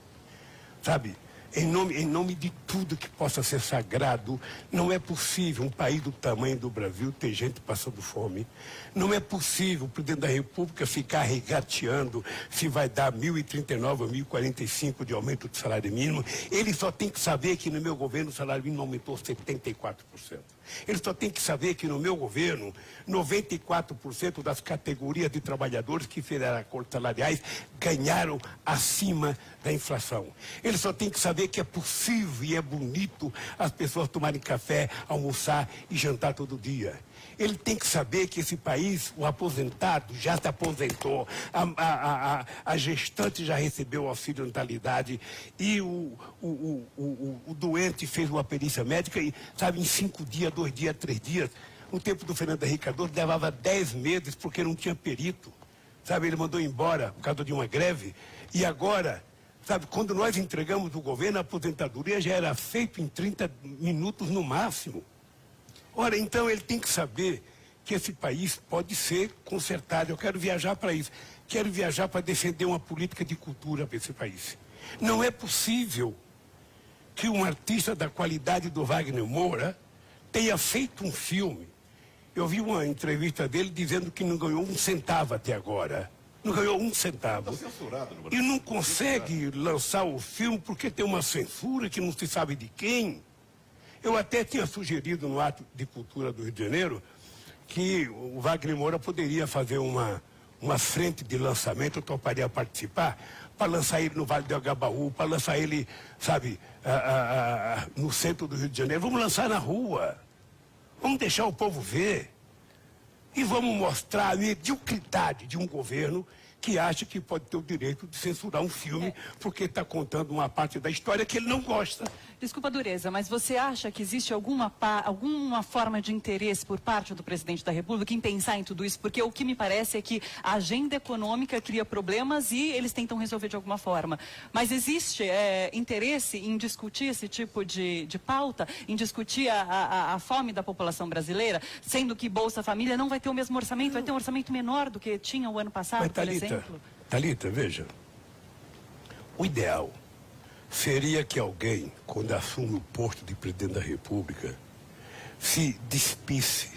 Sabe? Em nome de tudo que possa ser sagrado, não é possível um país do tamanho do Brasil ter gente passando fome. Não é possível o presidente da República ficar regateando se vai dar 1.039 ou 1.045 de aumento do salário mínimo. Ele só tem que saber que no meu governo o salário mínimo aumentou 74%. Ele só tem que saber que no meu governo, 94% das categorias de trabalhadores que fizeram acordos salariais ganharam acima da inflação. Ele só tem que saber que é possível e é bonito as pessoas tomarem café, almoçar e jantar todo dia. Ele tem que saber que esse país, o aposentado já se aposentou, a gestante já recebeu o auxílio natalidade e o doente fez uma perícia médica e, sabe, em 5 dias, 2 dias, 3 dias. No tempo do Fernando Henrique Cardoso levava 10 meses porque não tinha perito. Sabe, ele mandou embora por causa de uma greve. E agora, sabe, quando nós entregamos o governo, a aposentadoria já era feita em 30 minutos no máximo. Ora, então ele tem que saber que esse país pode ser consertado. Eu quero viajar para isso. Quero viajar para defender uma política de cultura para esse país. Não é possível que um artista da qualidade do Wagner Moura tenha feito um filme. Eu vi uma entrevista dele dizendo que não ganhou 1 centavo até agora. Não ganhou 1 centavo. Está censurado no Brasil. E não consegue lançar o filme porque tem uma censura que não se sabe de quem. Eu até tinha sugerido no Ato de Cultura do Rio de Janeiro que o Wagner Moura poderia fazer uma frente de lançamento, eu toparia participar, para lançar ele no Vale do Agabaú, para lançar ele, sabe, no centro do Rio de Janeiro. Vamos lançar na rua. Vamos deixar o povo ver. E vamos mostrar a mediocridade de um governo que acha que pode ter o direito de censurar um filme porque está contando uma parte da história que ele não gosta. Desculpa a dureza, mas você acha que existe alguma forma de interesse por parte do presidente da República em pensar em tudo isso? Porque o que me parece é que a agenda econômica cria problemas e eles tentam resolver de alguma forma. Mas existe interesse em discutir esse tipo de pauta, em discutir a fome da população brasileira, sendo que Bolsa Família não vai ter o mesmo orçamento, vai ter um orçamento menor do que tinha o ano passado, por exemplo? Thalita, veja, o ideal seria que alguém, quando assume o posto de presidente da República, se despisse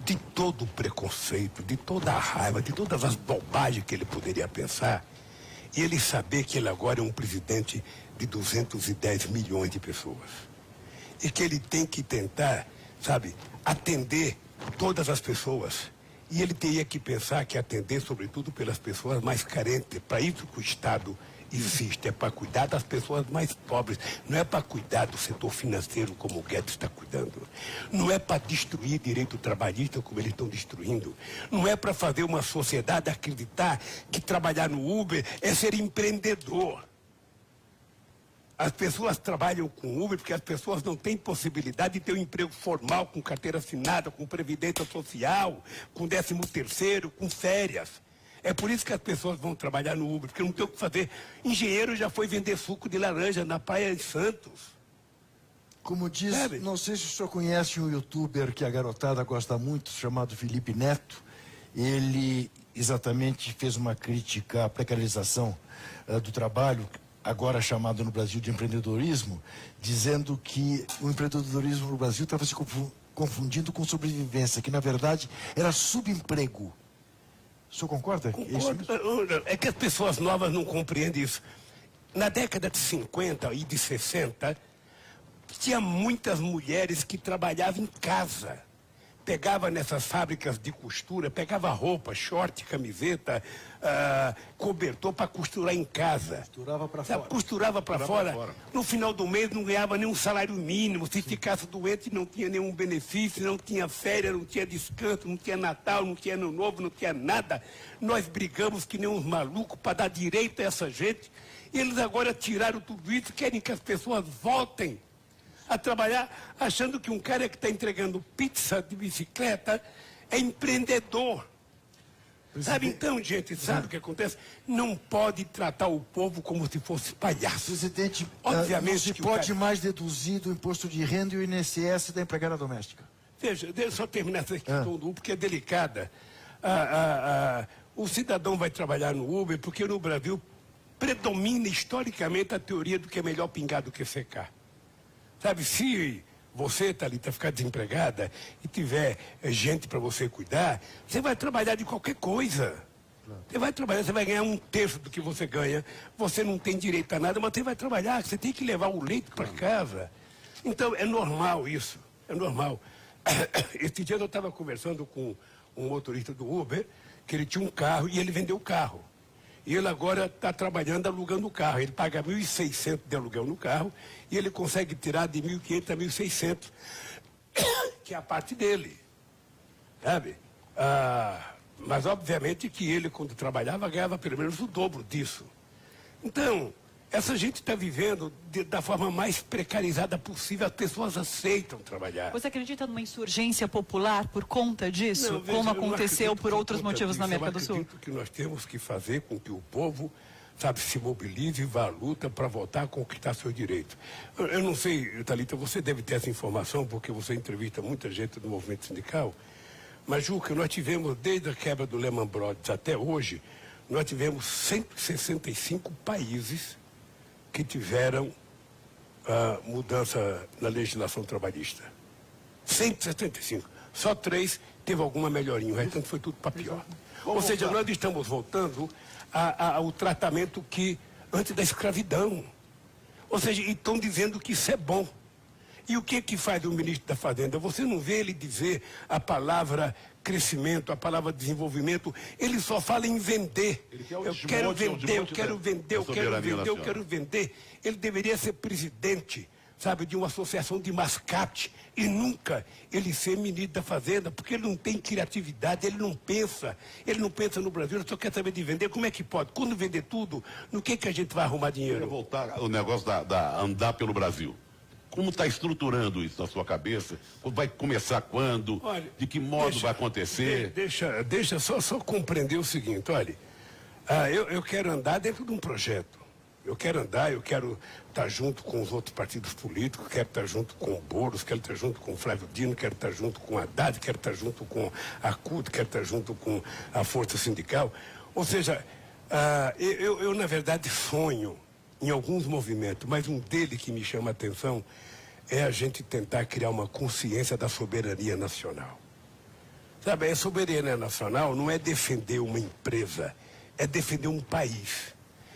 de todo o preconceito, de toda a raiva, de todas as bobagens que ele poderia pensar e ele saber que ele agora é um presidente de 210 milhões de pessoas. E que ele tem que tentar, sabe, atender todas as pessoas. E ele teria que pensar que atender, sobretudo, pelas pessoas mais carentes. Para isso que o Estado existe, é para cuidar das pessoas mais pobres. Não é para cuidar do setor financeiro como o Guedes está cuidando. Não é para destruir direito trabalhista como eles estão destruindo. Não é para fazer uma sociedade acreditar que trabalhar no Uber é ser empreendedor. As pessoas trabalham com Uber porque as pessoas não têm possibilidade de ter um emprego formal, com carteira assinada, com previdência social, com 13º, com férias. É por isso que as pessoas vão trabalhar no Uber, porque não tem o que fazer. Engenheiro já foi vender suco de laranja na Praia de Santos. Como diz, não sei se o senhor conhece um youtuber que a garotada gosta muito, chamado Felipe Neto. Ele exatamente fez uma crítica à precarização do trabalho, agora chamado no Brasil de empreendedorismo, dizendo que o empreendedorismo no Brasil estava se confundindo com sobrevivência, que na verdade era subemprego. O senhor concorda? É que as pessoas novas não compreendem isso. Na década de 50 e de 60, tinha muitas mulheres que trabalhavam em casa. Pegava nessas fábricas de costura, pegava roupa, short, camiseta, cobertor para costurar em casa. Costurava para fora. Costurava para fora. No final do mês não ganhava nenhum salário mínimo. Se ficasse doente não tinha nenhum benefício, não tinha férias, não tinha descanso, não tinha Natal, não tinha Ano Novo, não tinha nada. Nós brigamos que nem uns malucos para dar direito a essa gente. E eles agora tiraram tudo isso, querem que as pessoas voltem a trabalhar, achando que um cara que está entregando pizza de bicicleta é empreendedor. Sabe, então, gente, sabe o que acontece? Não pode tratar o povo como se fosse palhaço. Presidente, obviamente não se pode mais deduzir do imposto de renda e o INSS da empregada doméstica. Veja, deixa eu só terminar essa questão do Uber, porque é delicada. O cidadão vai trabalhar no Uber porque no Brasil predomina historicamente a teoria do que é melhor pingar do que secar. Sabe, se você, Thalita, ficar desempregada e tiver gente para você cuidar, você vai trabalhar de qualquer coisa. Você vai trabalhar, você vai ganhar 1/3 do que você ganha, você não tem direito a nada, mas você vai trabalhar, você tem que levar o leite para casa. Então, é normal isso, é normal. Esse dia eu estava conversando com um motorista do Uber, que ele tinha um carro e ele vendeu o carro. E ele agora está trabalhando alugando o carro. Ele paga 1.600 de aluguel no carro e ele consegue tirar de 1.500 a 1.600, que é a parte dele. Sabe? Mas obviamente que ele, quando trabalhava, ganhava pelo menos o dobro disso. Então, essa gente está vivendo da forma mais precarizada possível. As pessoas aceitam trabalhar. Você acredita numa insurgência popular por conta disso? Não, veja, como aconteceu por outros motivos na América do Sul? Eu acredito que nós temos que fazer com que o povo, sabe, se mobilize e vá à luta para voltar a conquistar seus direitos. Eu não sei, Thalita, você deve ter essa informação, porque você entrevista muita gente do movimento sindical, mas, Juca, nós tivemos, desde a quebra do Lehman Brothers até hoje, nós tivemos 165 países que tiveram mudança na legislação trabalhista. 175. Só 3 teve alguma melhorinha, o restante foi tudo para pior. Ou seja, nós estamos voltando ao tratamento que antes da escravidão. Ou seja, e estão dizendo que isso é bom. E o que faz o ministro da Fazenda? Você não vê ele dizer a palavra crescimento, a palavra desenvolvimento, ele só fala em vender. Eu quero vender, eu quero vender, eu quero vender, eu quero vender. Ele deveria ser presidente, sabe, de uma associação de mascate e nunca ele ser ministro da Fazenda, porque ele não tem criatividade, ele não pensa no Brasil, ele só quer saber de vender. Como é que pode? Quando vender tudo, no que a gente vai arrumar dinheiro? Eu vou voltar o negócio da andar pelo Brasil. Como está estruturando isso na sua cabeça? Vai começar quando? Olha, de que modo vai acontecer? Deixa só compreender o seguinte, olha, eu quero andar dentro de um projeto. Eu quero estar junto com os outros partidos políticos, quero estar junto com o Boulos, quero estar junto com o Flávio Dino, quero estar junto com a Haddad, quero estar junto com a CUT, quero estar junto com a Força Sindical. Ou seja, eu na verdade sonho em alguns movimentos, mas um deles que me chama a atenção é a gente tentar criar uma consciência da soberania nacional. Sabe, a soberania nacional não é defender uma empresa, é defender um país.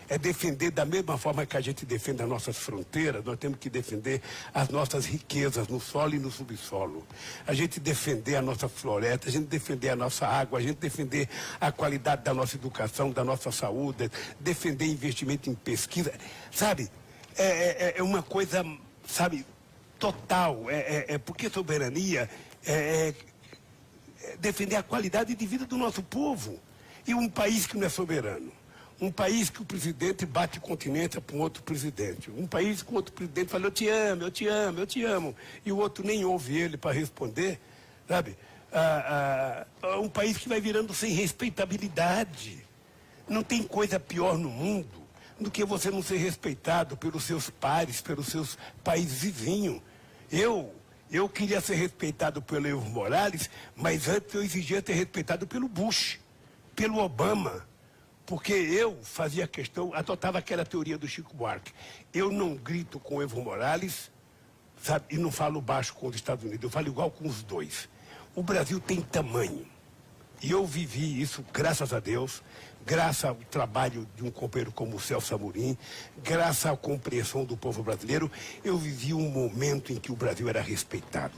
É defender da mesma forma que a gente defende as nossas fronteiras, nós temos que defender as nossas riquezas no solo e no subsolo. A gente defender a nossa floresta, a gente defender a nossa água, a gente defender a qualidade da nossa educação, da nossa saúde, defender investimento em pesquisa. Sabe, é uma coisa, sabe, total. Porque soberania é defender a qualidade de vida do nosso povo. E um país que não é soberano, um país que o presidente bate continência para um outro presidente, um país que o outro presidente fala, eu te amo, eu te amo, eu te amo, e o outro nem ouve ele para responder, sabe? Um país que vai virando sem respeitabilidade. Não tem coisa pior no mundo do que você não ser respeitado pelos seus pares, pelos seus países vizinhos. Eu queria ser respeitado pelo Evo Morales, mas antes eu exigia ser respeitado pelo Bush, pelo Obama, porque eu fazia questão, adotava aquela teoria do Chico Buarque. Eu não grito com o Evo Morales, sabe, e não falo baixo com os Estados Unidos, eu falo igual com os dois. O Brasil tem tamanho, e eu vivi isso, graças a Deus, graças ao trabalho de um companheiro como o Celso Amorim, graças à compreensão do povo brasileiro, eu vivi um momento em que o Brasil era respeitado.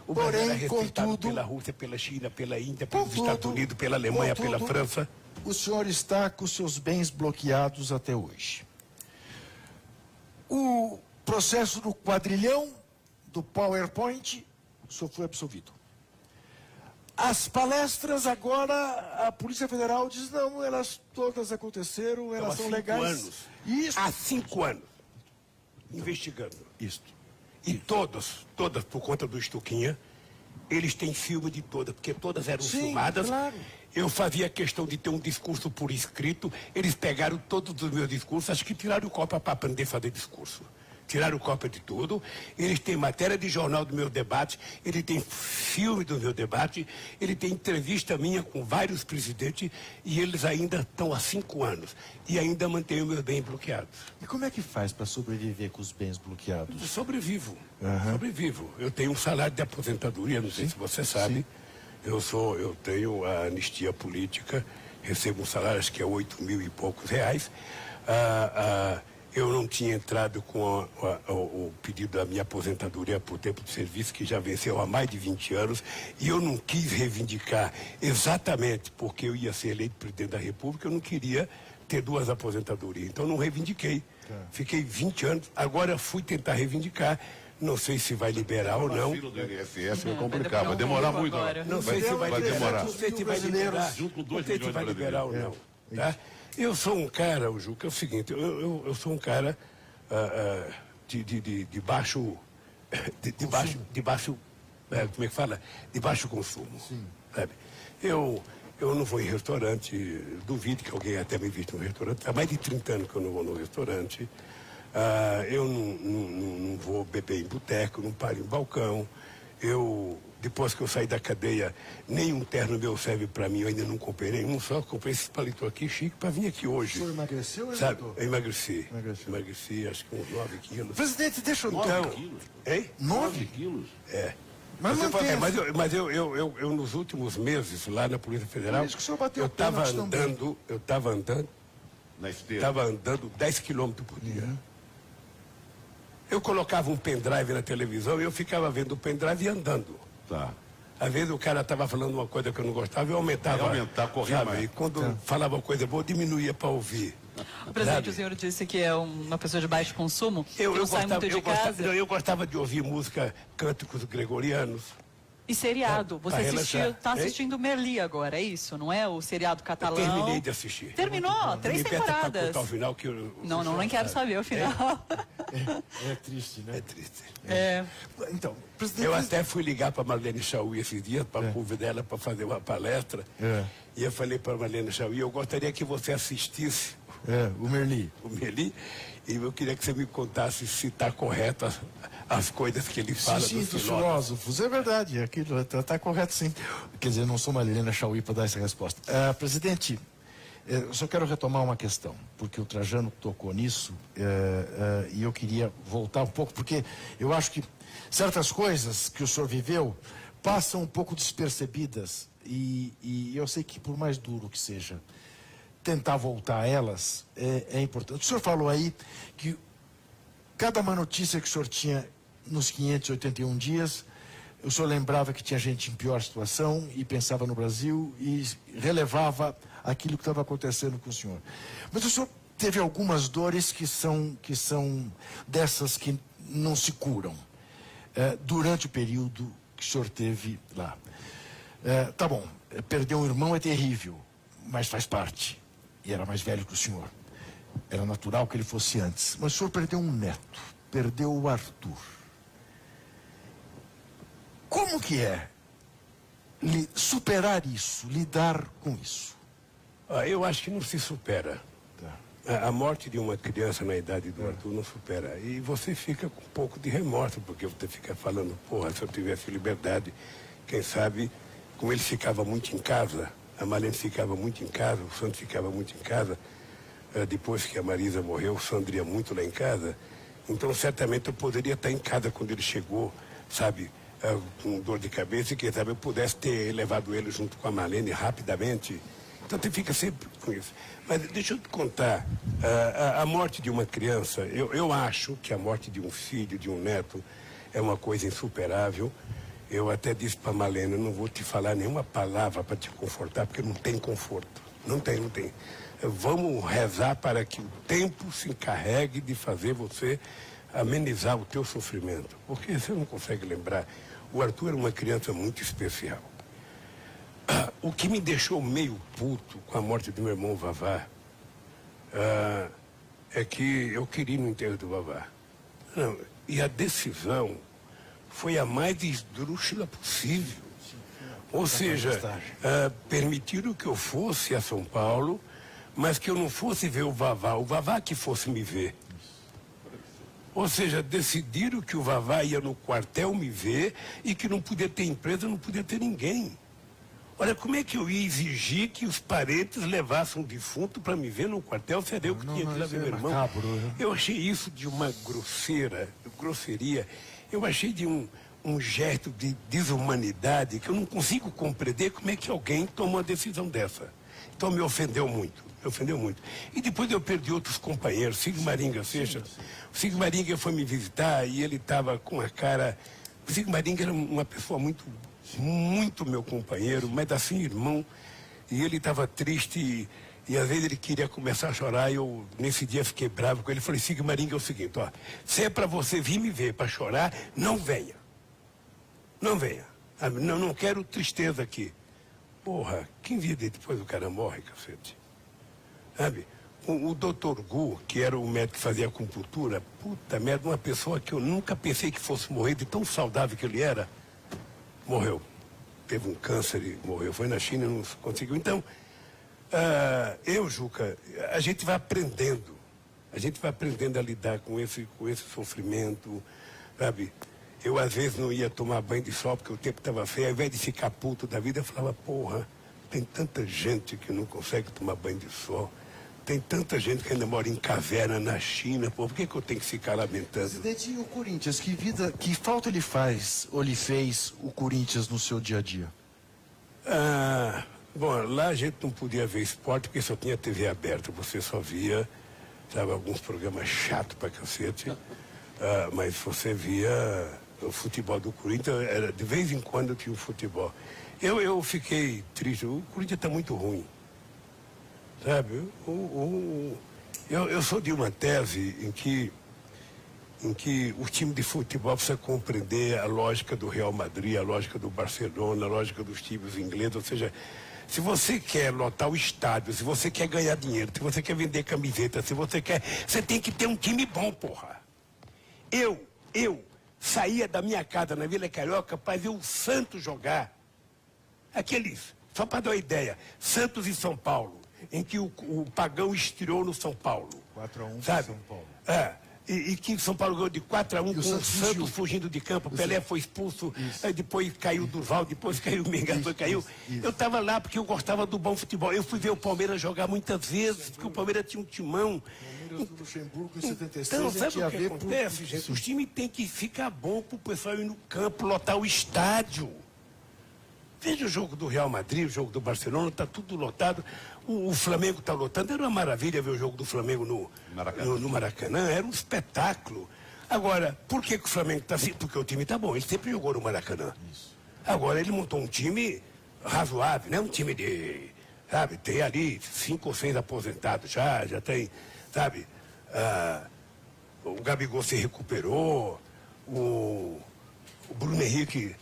O Brasil era respeitado contudo, pela Rússia, pela China, pela Índia, pelos Estados Unidos, pela Alemanha, pela França. O senhor está com seus bens bloqueados até hoje. O processo do quadrilhão, do PowerPoint, o senhor foi absolvido. As palestras agora, a Polícia Federal diz, não, elas todas aconteceram, elas são legais. Isso. Há 5 anos, investigando isto. E todas por conta do Estuquinha, eles têm filme de todas, porque todas eram filmadas. Claro. Eu fazia questão de ter um discurso por escrito, eles pegaram todos os meus discursos, acho que tiraram cópia para aprender a fazer discurso. Tiraram cópia de tudo, eles têm matéria de jornal do meu debate, ele tem filme do meu debate, ele tem entrevista minha com vários presidentes e eles ainda estão há 5 anos e ainda mantêm os meus bens bloqueados. E como é que faz para sobreviver com os bens bloqueados? Eu sobrevivo, sobrevivo. Eu tenho um salário de aposentadoria, não sei se você sabe. Eu tenho a anistia política, recebo um salário, acho que é 8 mil e poucos reais. Eu não tinha entrado com o pedido da minha aposentadoria por tempo de serviço, que já venceu há mais de 20 anos, e eu não quis reivindicar exatamente porque eu ia ser eleito presidente da República, eu não queria ter 2 aposentadorias. Então, não reivindiquei. Fiquei 20 anos, agora fui tentar reivindicar. Não sei se vai liberar ou não. A fila do INSS vai complicar, vai demorar muito. Não sei se vai demorar. Não sei se vai liberar. Junto com 2 não sei se vai liberar ou não. Tá? Eu sou um cara, o Juca, é o seguinte, eu sou um cara de baixo, como é que fala? De baixo consumo. Sabe? Eu não vou em restaurante, duvido que alguém até me vista no restaurante, há mais de 30 anos que eu não vou no restaurante. Eu não vou beber em boteco, não paro em balcão. Depois que eu saí da cadeia, nenhum terno meu serve para mim, eu ainda não comprei nenhum, só comprei esse paletó aqui chique para vir aqui hoje. O senhor emagreceu, sabe? Eu emagreci, acho que uns 9 quilos. Presidente, deixa eu... 9 quilos? Hein? 9 quilos? É. Mas eu nos últimos meses, lá na Polícia Federal, que o senhor bateu eu estava andando Na esteira. Estava andando 10 quilômetros por dia. Eu colocava um pendrive na televisão e eu ficava vendo o pendrive e andando. Tá. Às vezes o cara estava falando uma coisa que eu não gostava, eu aumentava. Corria mais. E quando falava uma coisa boa, eu diminuía para ouvir. O presidente, o senhor disse que é uma pessoa de baixo consumo, que não sai muito de casa. Eu gostava de ouvir música, cânticos gregorianos. E seriado, você está assistindo Merli agora, é isso, não é? O seriado catalão. Eu terminei de assistir. Terminou, 3 temporadas. Contar o final que não, nem quero saber o final. É triste, né? É triste. Então, presidente... Eu até fui ligar para Marlene Chauí esses dias, para convidar ela para fazer uma palestra. E eu falei para Marlene Chauí, eu gostaria que você assistisse o Merli. O Merli. E eu queria que você me contasse se está correto as coisas que ele fala dos filósofos. É verdade, aquilo está correto, sim. Quer dizer, não sou Marlene Chauí para dar essa resposta. Presidente, eu só quero retomar uma questão, porque o Trajano tocou nisso, e eu queria voltar um pouco, porque eu acho que certas coisas que o senhor viveu passam um pouco despercebidas, e eu sei que por mais duro que seja, tentar voltar a elas é importante. O senhor falou aí que cada uma notícia que o senhor tinha nos 581 dias, o senhor lembrava que tinha gente em pior situação e pensava no Brasil e relevava aquilo que estava acontecendo com o senhor. Mas o senhor teve algumas dores que são dessas que não se curam durante o período que o senhor teve lá. Tá bom, perder um irmão é terrível, mas faz parte. E era mais velho que o senhor. Era natural que ele fosse antes. Mas o senhor perdeu um neto, perdeu o Arthur. Como que é superar isso, lidar com isso? Eu acho que não se supera. Tá. A morte de uma criança na idade do Arthur não supera. E você fica com um pouco de remorso, porque você fica falando, porra, se eu tivesse liberdade, quem sabe, como ele ficava muito em casa, a Marlene ficava muito em casa, o Sandro ficava muito em casa, depois que a Marisa morreu, o Sandro ia muito lá em casa, então certamente eu poderia estar em casa quando ele chegou, sabe, com dor de cabeça, e quem sabe eu pudesse ter levado ele junto com a Marlene rapidamente. Então você fica sempre com isso. Mas deixa eu te contar, a morte de uma criança, eu acho que a morte de um filho, de um neto, é uma coisa insuperável. Eu até disse para a Marlene, eu não vou te falar nenhuma palavra para te confortar, porque não tem conforto. Não tem. Vamos rezar para que o tempo se encarregue de fazer você amenizar o teu sofrimento. Porque você não consegue lembrar. O Arthur era uma criança muito especial. O que me deixou meio puto com a morte do meu irmão Vavá é que eu queria ir no enterro do Vavá. Não, e a decisão foi a mais esdrúxula possível. Ou seja, permitiram que eu fosse a São Paulo, mas que eu não fosse ver o Vavá que fosse me ver. Ou seja, decidiram que o Vavá ia no quartel me ver e que não podia ter empresa, não podia ter ninguém. Olha, como é que eu ia exigir que os parentes levassem um defunto para me ver no quartel? Seria eu que tinha que levar meu irmão. Macabro, né? Eu achei isso de uma grosseria. Eu achei de um gesto de desumanidade que eu não consigo compreender como é que alguém toma uma decisão dessa. Então me ofendeu muito. E depois eu perdi outros companheiros, Sigmaringa Seixas. O Sigmaringa foi me visitar e ele estava com a cara... O Sigmaringa era uma pessoa muito meu companheiro, mas assim, irmão. E ele estava triste e às vezes ele queria começar a chorar e eu, nesse dia, fiquei bravo com ele. Falei, Sigmaringa, é o seguinte, ó, se é para você vir me ver para chorar, não venha. Não venha. Não quero tristeza aqui. Porra, 15 dias depois o cara morre, cacete. Sabe? O doutor Gu, que era o médico que fazia acupuntura, puta merda, uma pessoa que eu nunca pensei que fosse morrer, de tão saudável que ele era, morreu. Teve um câncer e morreu. Foi na China e não conseguiu. Então, Juca, a gente vai aprendendo. A gente vai aprendendo a lidar com esse sofrimento, sabe? Eu, às vezes, não ia tomar banho de sol porque o tempo estava feio. Ao invés de ficar puto da vida, eu falava, porra, tem tanta gente que não consegue tomar banho de sol. Tem tanta gente que ainda mora em caverna na China, pô, por que eu tenho que ficar lamentando? Presidente, e o Corinthians, que falta ele faz ou lhe fez o Corinthians no seu dia a dia? Bom, lá a gente não podia ver esporte porque só tinha TV aberta, você só via, sabe, alguns programas chatos pra cacete, mas você via o futebol do Corinthians, de vez em quando tinha o futebol. Eu fiquei triste, o Corinthians está muito ruim. Sabe, eu sou de uma tese em que o time de futebol precisa compreender a lógica do Real Madrid, a lógica do Barcelona, a lógica dos times ingleses. Ou seja, se você quer lotar o estádio, se você quer ganhar dinheiro, se você quer vender camiseta, você tem que ter um time bom, porra. Eu saía da minha casa na Vila Carioca para ver o Santos jogar. Aqueles, só para dar uma ideia, Santos e São Paulo, em que o Pagão estreou no São Paulo. 4-1 sabe? São Paulo. E que São Paulo ganhou de 4-1 com o Santos fugindo de campo. Pelé foi expulso, aí depois caiu o Durval, depois caiu o Mengão, depois caiu. Eu estava lá porque eu gostava do bom futebol. Eu fui ver o Palmeiras jogar muitas vezes, porque o Palmeiras tinha um timão. Palmeiras do Luxemburgo em 76, então, sabe o que acontece, gente? Os times têm que ficar bom para o pessoal ir no campo, lotar o estádio. Veja o jogo do Real Madrid, o jogo do Barcelona, está tudo lotado. O Flamengo está lotando. Era uma maravilha ver o jogo do Flamengo no Maracanã. Era um espetáculo. Agora, por que o Flamengo está assim? Porque o time está bom. Ele sempre jogou no Maracanã. Agora ele montou um time razoável, né? Um time de, sabe, tem ali 5 ou 6 aposentados já tem, sabe, o Gabigol se recuperou, o Bruno Henrique,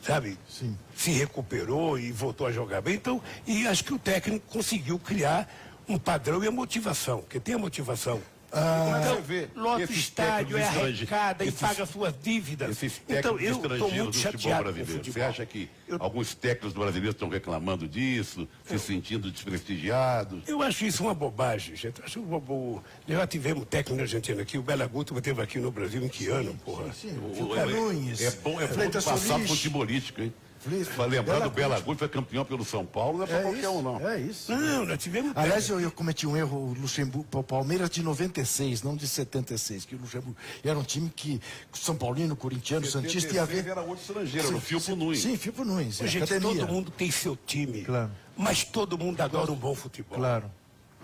sabe, Sim. se recuperou e voltou a jogar bem. Então, e acho que o técnico conseguiu criar um padrão e a motivação, porque tem a motivação. Então, você vê Lota o esses estádio, é técnicos arrecada e esses- paga suas dívidas. Esses Então, técnicos eu estou estrangeiros muito do futebol chateado com o brasileiro. Você futebol. acha que Eu- alguns técnicos brasileiros estão reclamando disso, se sentindo desprestigiados? Eu acho isso uma bobagem, gente. Eu acho Já tivemos técnico argentino aqui, o Bela Guto esteve aqui no Brasil em que ano, porra? Nunes, É bom Freitas passar Solis. futebolístico, hein? Feliz- Para lembrar Bela do Bela Guto, foi campeão pelo São Paulo, não é para qualquer um, não. É isso. Não, nós tivemos Aliás, eu cometi um erro, o Luxemburgo, o Palmeiras de 96, não de 76, que o Luxemburgo era um time que São Paulino, corintiano, santista ia ver. Era outro estrangeiro, era o Filpo Nunes. Sim, Filpo Nunes. Ô, gente, academia. todo mundo tem seu time. Claro. Mas todo mundo adora um bom futebol. Claro.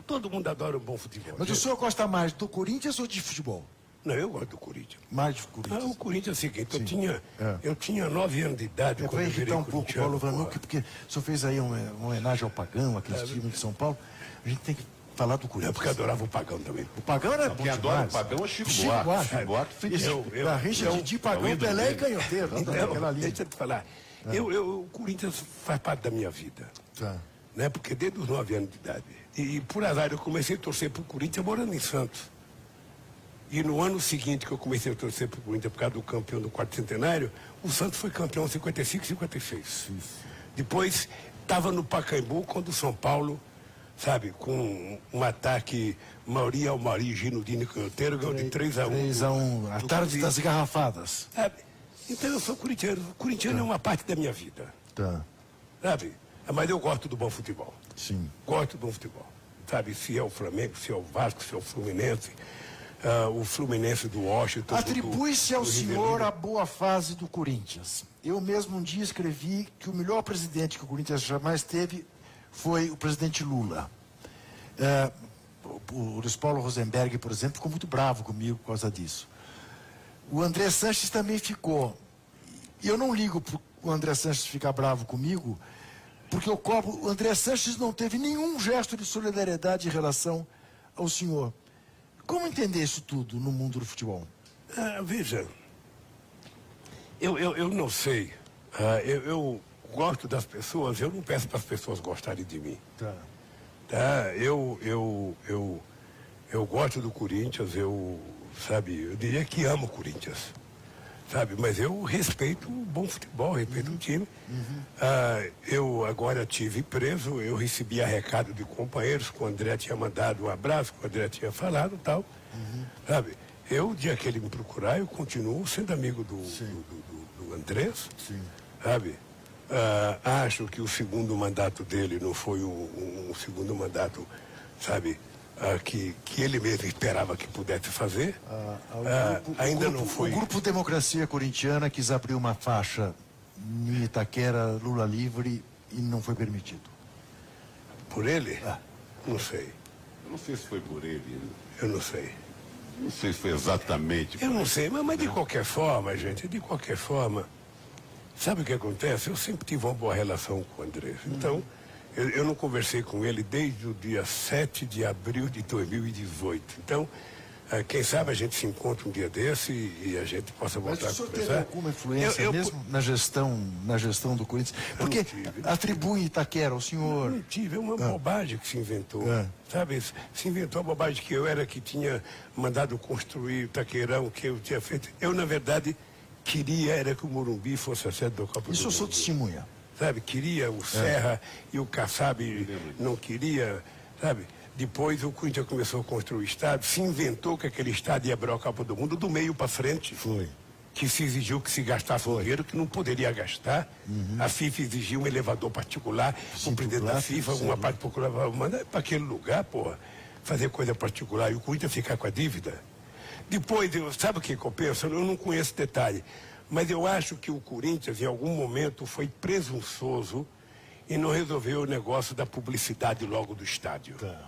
Todo mundo adora um bom futebol. Mas o senhor gosta mais do Corinthians ou de futebol? Não, eu gosto do Corinthians. Mais de Corinthians. O Corinthians é o seguinte, É. eu tinha 9 anos de idade É quando para eu virei irritar um pouco o corintiano, Paulo porra. Vanucci, porque o senhor fez aí uma homenagem ao Pagão, aqueles times de São Paulo. A gente tem que falar do É Corinthians. porque eu adorava o Pagão também. O Pagão era bom Quem adora o demais. Pagão é Chico Chico Buarque. Buarque. Chico Buarque fica- Esse- a rixa de Di Pagão, é o ídolo Pelé e dele. Canhoteiro. Então, aquela linha. deixa eu te falar. O Corinthians faz parte da minha vida. Tá. Né? Porque desde os 9 anos de idade. E por azar eu comecei a torcer para o Corinthians morando em Santos. E no ano seguinte que eu comecei a torcer para o Corinthians por causa do campeão do quarto centenário, o Santos foi campeão em 55 e 56. Depois estava no Pacaembu quando o São Paulo, sabe, com um ataque Mauri Almari, Gino Dini Canhoteiro, ganhou de 3-1. 3-1, a tarde das garrafadas. Sabe? Então eu sou corintiano. O corintiano é uma parte da minha vida. Tá. Sabe? Mas eu gosto do bom futebol. Sim. Gosto do bom futebol. Sabe? Se é o Flamengo, se é o Vasco, se é o Fluminense. O Fluminense do Washington. Atribui-se ao do River senhor Plate. a boa fase do Corinthians. Eu mesmo um dia escrevi que o melhor presidente que o Corinthians jamais teve foi o presidente Lula. O Luiz Paulo Rosenberg, por exemplo, ficou muito bravo comigo por causa disso. O André Sanches também ficou. E eu não ligo para o André Sanches ficar bravo comigo, porque eu cobro. O André Sanches não teve nenhum gesto de solidariedade em relação ao senhor. Como entender isso tudo no mundo do futebol? Veja, eu não sei. Eu gosto das pessoas, eu não peço para as pessoas gostarem de mim. Tá? Eu gosto do Corinthians, eu diria que amo o Corinthians, sabe? Mas eu respeito o bom futebol, respeito o time. Eu agora tive preso, eu recebia recado de companheiros, que o André tinha mandado um abraço, que o André tinha falado e tal, sabe? O dia que ele me procurar, eu continuo sendo amigo do Andrés, sabe? Acho que o segundo mandato dele não foi um segundo mandato, sabe, que ele mesmo esperava que pudesse fazer. Ainda não foi. O Grupo Democracia Corintiana quis abrir uma faixa em Itaquera, Lula livre, e não foi permitido. Por ele? Não sei. Eu não sei se foi por ele, Eu não sei. não sei se foi exatamente por Eu não ele. sei, mas de qualquer forma, gente, de qualquer forma, sabe o que acontece? Eu sempre tive uma boa relação com o André. Então, eu não conversei com ele desde o dia 7 de abril de 2018. Então, quem sabe a gente se encontra um dia desse e a gente possa Mas voltar o a senhor teve conversar. alguma influência mesmo na gestão do Corinthians? Porque não tive. atribui Itaquera ao senhor. Não tive, é uma bobagem que se inventou. Sabe, se inventou a bobagem que tinha mandado construir o Taqueirão, que eu tinha feito. Eu, na verdade, queria era que o Morumbi fosse a sede do Copa do Isso eu sou Mundo. testemunha. Sabe, queria o Serra e o Kassab não queria, sabe? Depois o Corinthians começou a construir o estádio, se inventou que aquele estádio ia abrir a Copa do Mundo do meio para frente. Foi. Que se exigiu que se gastasse dinheiro que não poderia gastar. A FIFA exigiu um elevador particular, o presidente da FIFA, uma parte popular, mandar para aquele lugar, porra, fazer coisa particular e o Corinthians ficar com a dívida. Depois, sabe o que eu penso? Eu não conheço detalhe, Mas eu acho que o Corinthians, em algum momento, foi presunçoso e não resolveu o negócio da publicidade logo do estádio. Tá.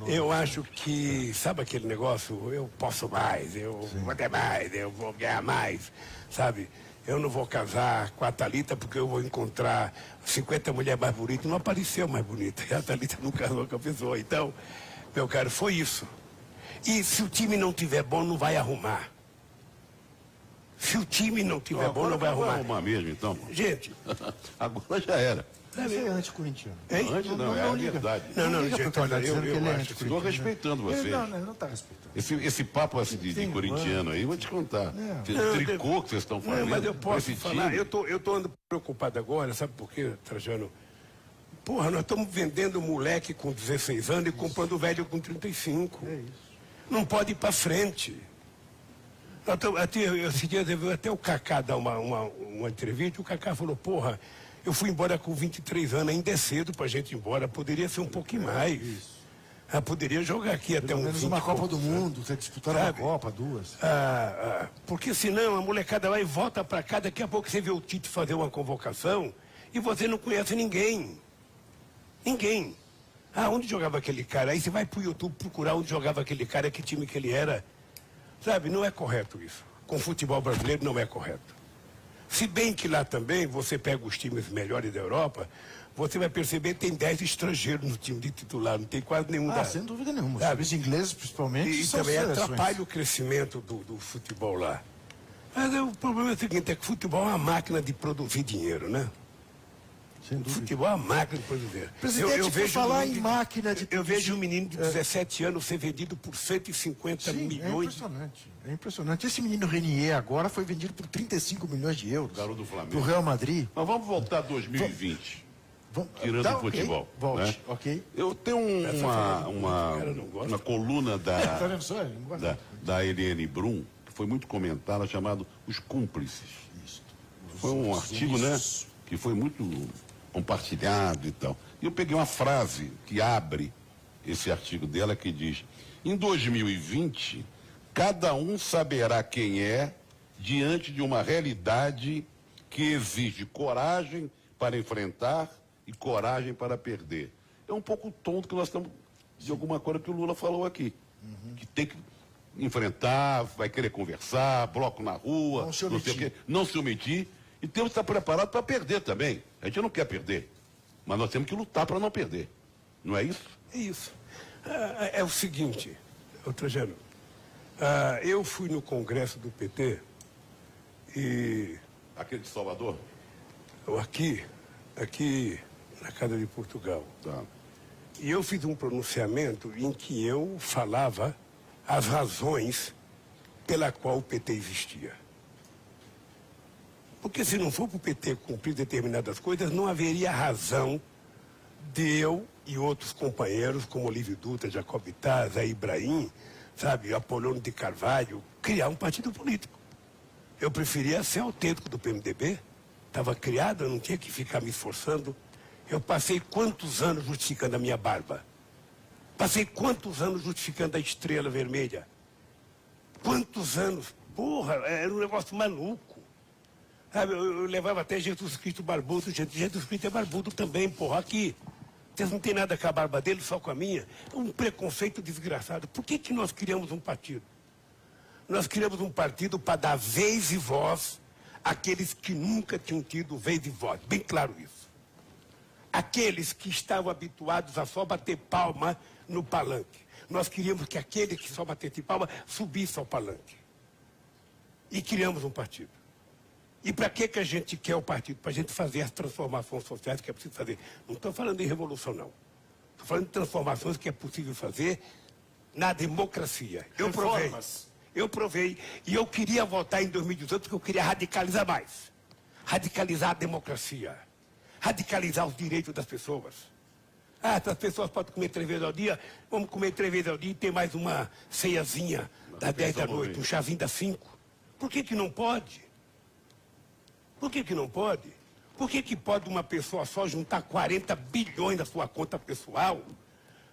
Eu acho que, sabe aquele negócio, eu posso mais, eu vou ter mais, eu vou ganhar mais, sabe? Eu não vou casar com a Thalita porque eu vou encontrar 50 mulheres mais bonitas. Não apareceu mais bonita. E a Thalita não casou com a pessoa. Então, meu caro, foi isso. E se o time não tiver bom, não vai arrumar. Se o time não tiver bom, não vai arrumar. Vai arrumar mesmo, então. Gente, Agora já era. Você é anticorintiano. hein? Antes não, é a verdade. Não, liga gente, pro olha, cara dizendo que ele é acho Estou respeitando vocês. Não, ele não está respeitando. Esse papo assim de Tem corintiano aí, vou te contar. Não. Esse tricô que vocês estão fazendo. Não, mas eu com posso esse falar, time. eu tô andando preocupado agora, sabe por quê, Trajano? Porra, nós estamos vendendo moleque com 16 anos e comprando velho com 35. É isso. Não pode ir para frente. Esse dia eu vi até o Kaká dar uma entrevista, o Kaká falou, porra, eu fui embora com 23 anos, ainda é cedo pra gente ir embora, poderia ser um pouquinho mais. Poderia jogar aqui até Pelo um menos 20 uma Copa poucos do anos. Mundo, você disputar uma Sabe? Copa, duas. Porque senão a molecada vai e volta pra cá, daqui a pouco você vê o Tite fazer uma convocação e você não conhece ninguém. Ninguém. Onde jogava aquele cara? Aí você vai pro YouTube procurar onde jogava aquele cara, que time que ele era. Sabe, não é correto isso. Com o futebol brasileiro não é correto. Se bem que lá também, você pega os times melhores da Europa, você vai perceber que tem 10 estrangeiros no time de titular, não tem quase nenhum. Sem dúvida nenhuma. Sabe? Os ingleses, principalmente, E são também seleções. atrapalha o crescimento do futebol lá. Mas o problema é o seguinte, é que o futebol é uma máquina de produzir dinheiro, né? Sem O dúvida. futebol é uma máquina de produzir dinheiro. Presidente, por falar em máquina de Eu produzir- vejo um menino de 17 anos ser vendido por 150 Sim, é milhões. impressionante. É impressionante. Esse menino Renier agora foi vendido por 35 milhões de euros. Garoto do Flamengo. Pro Real Madrid. Mas vamos voltar a 2020. Tirando Tá, o futebol. ok. Volte, né? ok. Eu tenho uma coluna Tá vendo só? Ele não gosta. da Eliane Brum, que foi muito comentada, chamado Os Cúmplices. Foi um artigo, né, que foi muito compartilhado e tal. E eu peguei uma frase que abre esse artigo dela, que diz: em 2020, cada um saberá quem é diante de uma realidade que exige coragem para enfrentar e coragem para perder. É um pouco tonto que nós estamos de alguma coisa que o Lula falou aqui. Que tem que enfrentar, vai querer conversar, bloco na rua, Não se sei o omitir. quê, não se omitir. E temos que estar preparados para perder também. A gente não quer perder, mas nós temos que lutar para não perder. Não é isso? É isso. É o seguinte, Trajano, eu fui no congresso do PT e Aquele de Salvador? aqui na Casa de Portugal. Tá. E eu fiz um pronunciamento em que eu falava as razões pela qual o PT existia. Porque se não for para o PT cumprir determinadas coisas, não haveria razão de eu e outros companheiros, como Olívio Dutra, Jacob Taz, Ibrahim, sabe, Apolônio de Carvalho, criar um partido político. Eu preferia ser autêntico do PMDB. Estava criado, eu não tinha que ficar me esforçando. Eu passei quantos anos justificando a minha barba? Passei quantos anos justificando a estrela vermelha? Quantos anos? Porra, era um negócio maluco. Sabe, eu levava até Jesus Cristo barbudo. Jesus Cristo é barbudo também, porra. Aqui, vocês não têm nada com a barba dele, só com a minha. É um preconceito desgraçado. Por que nós criamos um partido? Nós criamos um partido para dar vez e voz àqueles que nunca tinham tido vez e voz. Bem claro isso. Aqueles que estavam habituados a só bater palma no palanque. Nós queríamos que aquele que só batesse palma subisse ao palanque. E criamos um partido. E para que a gente quer o partido? Para a gente fazer as transformações sociais que é preciso fazer. Não estou falando de revolução, não. Estou falando de transformações que é possível fazer na democracia. Eu provei. E eu queria votar em 2018 porque eu queria radicalizar mais. Radicalizar a democracia. Radicalizar os direitos das pessoas. Essas pessoas podem comer 3 vezes ao dia, vamos comer 3 vezes ao dia e ter mais uma ceiazinha das 10 da noite, um chazinho das 5. Por que não pode? Por que não pode? Por que pode uma pessoa só juntar 40 bilhões na sua conta pessoal,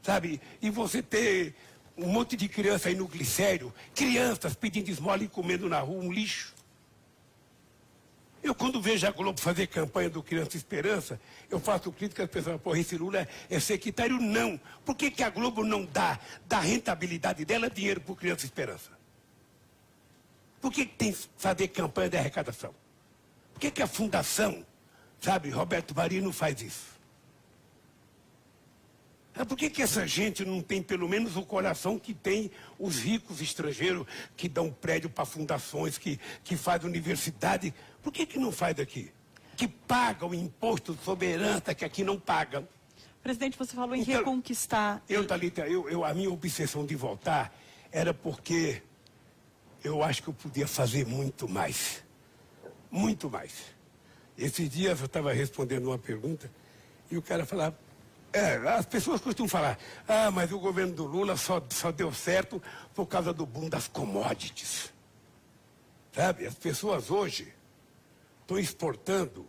sabe? E você ter um monte de criança aí no glicério, crianças pedindo esmola e comendo na rua um lixo. Eu, quando vejo a Globo fazer campanha do Criança Esperança, eu faço crítica, as pessoas, porra, esse Lula é sectário? Não. Por que a Globo não dá da rentabilidade dela dinheiro para o Criança Esperança? Por que tem que fazer campanha de arrecadação? Por que a Fundação, sabe, Roberto Marinho não faz isso? Por que essa gente não tem pelo menos o coração que tem os ricos estrangeiros que dão prédio para fundações, que fazem universidade? Por que não faz aqui? Que pagam o imposto sobre herança que aqui não pagam. Presidente, você falou em Então, reconquistar... Thalita, a minha obsessão de voltar era porque eu acho que eu podia fazer muito mais. Muito mais. Esses dias eu estava respondendo uma pergunta e o cara falava... as pessoas costumam falar, mas o governo do Lula só deu certo por causa do boom das commodities. Sabe, as pessoas hoje estão exportando,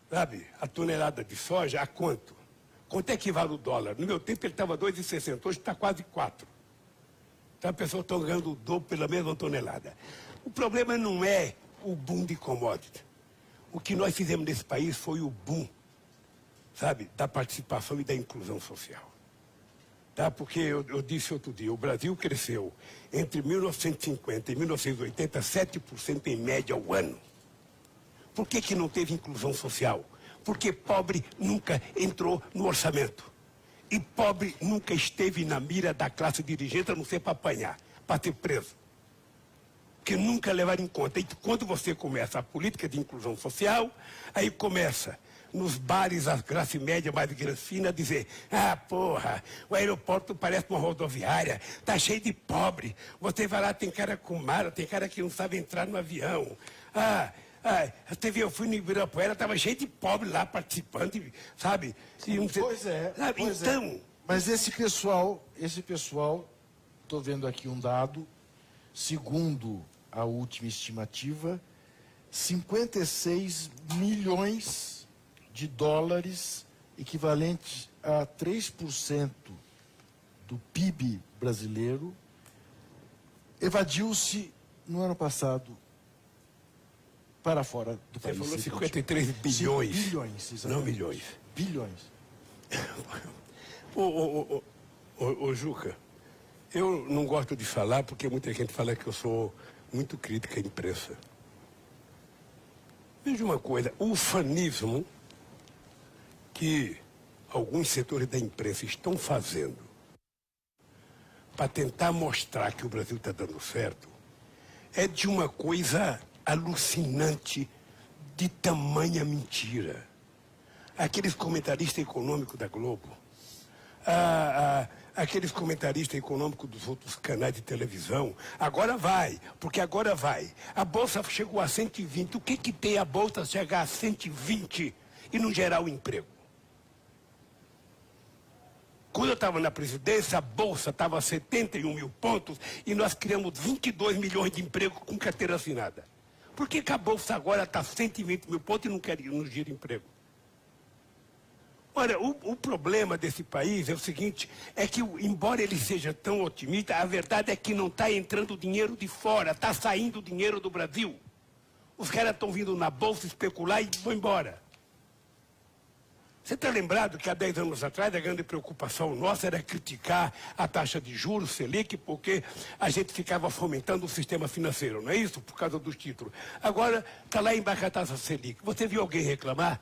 sabe, a tonelada de soja a quanto? Quanto é que vale o dólar? No meu tempo ele estava 2,60, hoje está quase 4. Então as pessoas estão ganhando o dobro pela mesma tonelada. O problema não é o boom de commodities. O que nós fizemos nesse país foi o boom, sabe, da participação e da inclusão social. Tá? Porque eu disse outro dia, o Brasil cresceu entre 1950 e 1980, 7% em média ao ano. Por que não teve inclusão social? Porque pobre nunca entrou no orçamento. E pobre nunca esteve na mira da classe dirigente, a não ser para apanhar, para ser preso. Porque nunca levaram em conta. E quando você começa a política de inclusão social, aí começa... nos bares, a classe média mais fina, dizer, porra, o aeroporto parece uma rodoviária, tá cheio de pobre. Você vai lá, tem cara com mala, tem cara que não sabe entrar no avião. Você viu, eu fui no Ibirapuera, tava cheio de pobre lá participando, sabe? Pois é, sabe? pois então... é. Mas esse pessoal, estou vendo aqui um dado, segundo a última estimativa, 56 milhões de dólares, equivalente a 3% do PIB brasileiro, evadiu-se no ano passado para fora do Você país. falou 53 bilhões. Bilhões, exatamente. Não milhões. Bilhões. Ô, Juca, eu não gosto de falar porque muita gente fala que eu sou muito crítica à imprensa. Veja uma coisa, o ufanismo que alguns setores da imprensa estão fazendo para tentar mostrar que o Brasil está dando certo é de uma coisa alucinante, de tamanha mentira. Aqueles comentaristas econômicos da Globo, aqueles comentaristas econômicos dos outros canais de televisão, agora vai, porque agora vai. A Bolsa chegou a 120, o que tem a Bolsa chegar a 120 e não gerar o emprego? Quando eu estava na presidência, a Bolsa estava a 71 mil pontos e nós criamos 22 milhões de empregos com carteira assinada. Por que a Bolsa agora está a 120 mil pontos e não gira emprego? Olha, o problema desse país é o seguinte, é que, embora ele seja tão otimista, a verdade é que não está entrando dinheiro de fora, está saindo dinheiro do Brasil. Os caras estão vindo na Bolsa especular e vão embora. Você está lembrado que há 10 anos atrás a grande preocupação nossa era criticar a taxa de juros, Selic, porque a gente ficava fomentando o sistema financeiro, não é isso? Por causa dos títulos. Agora está lá embaixo a taxa Selic. Você viu alguém reclamar?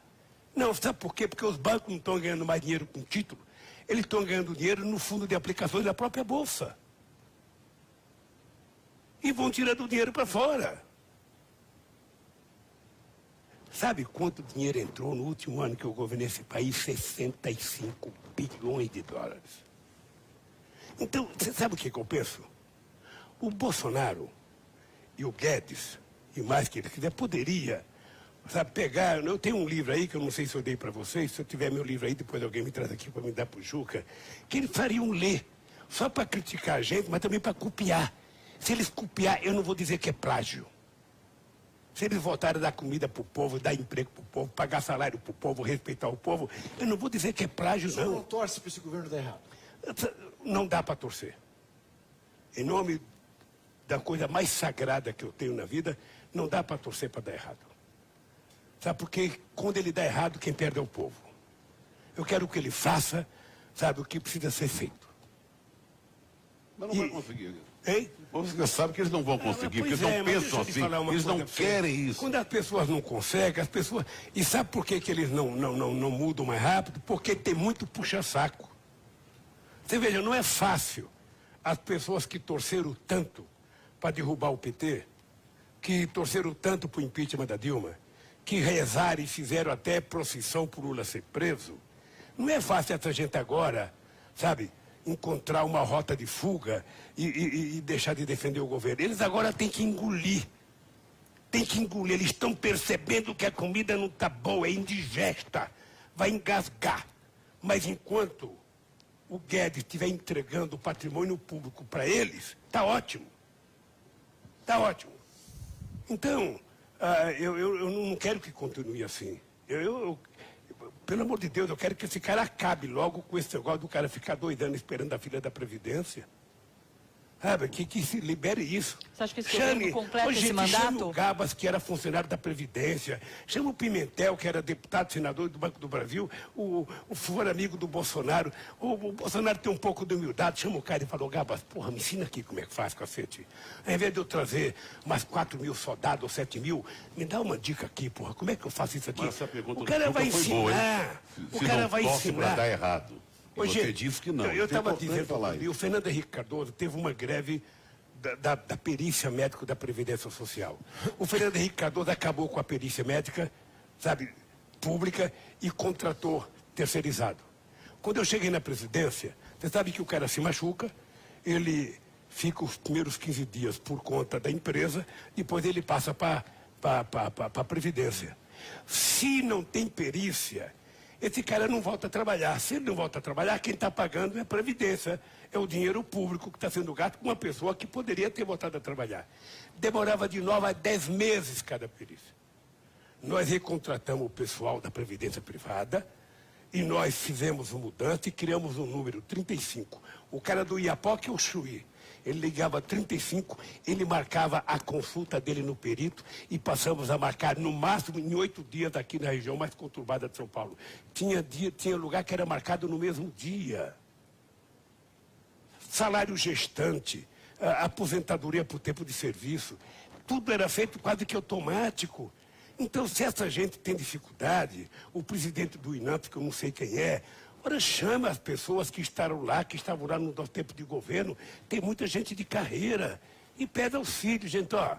Não, sabe por quê? Porque os bancos não estão ganhando mais dinheiro com título. Eles estão ganhando dinheiro no fundo de aplicações da própria Bolsa. E vão tirando o dinheiro para fora. Sabe quanto dinheiro entrou no último ano que eu governei esse país? 65 bilhões de dólares. Então, você sabe o que eu penso? O Bolsonaro e o Guedes, e mais que ele quiser, poderia, sabe, pegar... Eu tenho um livro aí, que eu não sei se eu dei para vocês, se eu tiver meu livro aí, depois alguém me traz aqui para me dar para o Juca, que eles fariam ler, só para criticar a gente, mas também para copiar. Se eles copiar, eu não vou dizer que é plágio. Se eles voltarem a dar comida para o povo, dar emprego para o povo, pagar salário para o povo, respeitar o povo, eu não vou dizer que é plágio, não. Você não torce para esse governo dar errado? Não dá para torcer. Em nome da coisa mais sagrada que eu tenho na vida, não dá para torcer para dar errado. sabe? Porque quando ele dá errado, quem perde é o povo. Eu quero que ele faça, sabe, o que precisa ser feito. Mas não vai conseguir. Hein? Você sabe que eles não vão conseguir, porque eles não pensam assim, eles não querem isso. Quando as pessoas não conseguem, as pessoas... E sabe por que eles não mudam mais rápido? Porque tem muito puxa-saco. Você veja, não é fácil as pessoas que torceram tanto para derrubar o PT, que torceram tanto para o impeachment da Dilma, que rezaram e fizeram até procissão por Lula ser preso. Não é fácil essa gente agora, sabe, encontrar uma rota de fuga e deixar de defender o governo. Eles agora têm que engolir. Tem que engolir. Eles estão percebendo que a comida não está boa, é indigesta, vai engasgar. Mas enquanto o Guedes estiver entregando o patrimônio público para eles, está ótimo. Está ótimo. Então, eu não quero que continue assim. Pelo amor de Deus, eu quero que esse cara acabe logo com esse negócio do cara ficar 2 anos esperando a fila da Previdência. Sabe, que se libere isso. Você acha que esse governo completa esse mandato? Chama o Gabas, que era funcionário da Previdência. Chama o Pimentel, que era deputado, senador do Banco do Brasil. O for amigo do Bolsonaro. O Bolsonaro tem um pouco de humildade. Chama o cara e falou, Gabas, porra, me ensina aqui como é que faz, cacete. Ao invés de eu trazer mais 4.000 soldados ou 7.000, me dá uma dica aqui, porra. Como é que eu faço isso aqui? O cara vai ensinar. O cara vai ensinar. Para dar errado. Você disse que não. Eu estava dizendo, e o Fernando Henrique Cardoso teve uma greve da perícia médica da Previdência Social. O Fernando Henrique Cardoso acabou com a perícia médica, sabe, pública, e contratou terceirizado. Quando eu cheguei na presidência, você sabe que o cara se machuca, ele fica os primeiros 15 dias por conta da empresa, depois ele passa para a Previdência. Se não tem perícia, esse cara não volta a trabalhar. Se ele não volta a trabalhar, quem está pagando é a Previdência. É o dinheiro público que está sendo gasto com uma pessoa que poderia ter voltado a trabalhar. Demorava de 9 a 10 meses cada perícia. Nós recontratamos o pessoal da Previdência Privada e nós fizemos uma mudança e criamos um número 35. O cara do Iapoque é o Chuí. Ele ligava 35, ele marcava a consulta dele no perito e passamos a marcar no máximo em 8 dias aqui na região mais conturbada de São Paulo. Tinha lugar que era marcado no mesmo dia. Salário gestante, aposentadoria por tempo de serviço, tudo era feito quase que automático. Então, se essa gente tem dificuldade, o presidente do INAMP, que eu não sei quem é, ora, chama as pessoas que estavam lá, que estavam lá no nosso tempo de governo. Tem muita gente de carreira. E pede auxílio, gente, ó.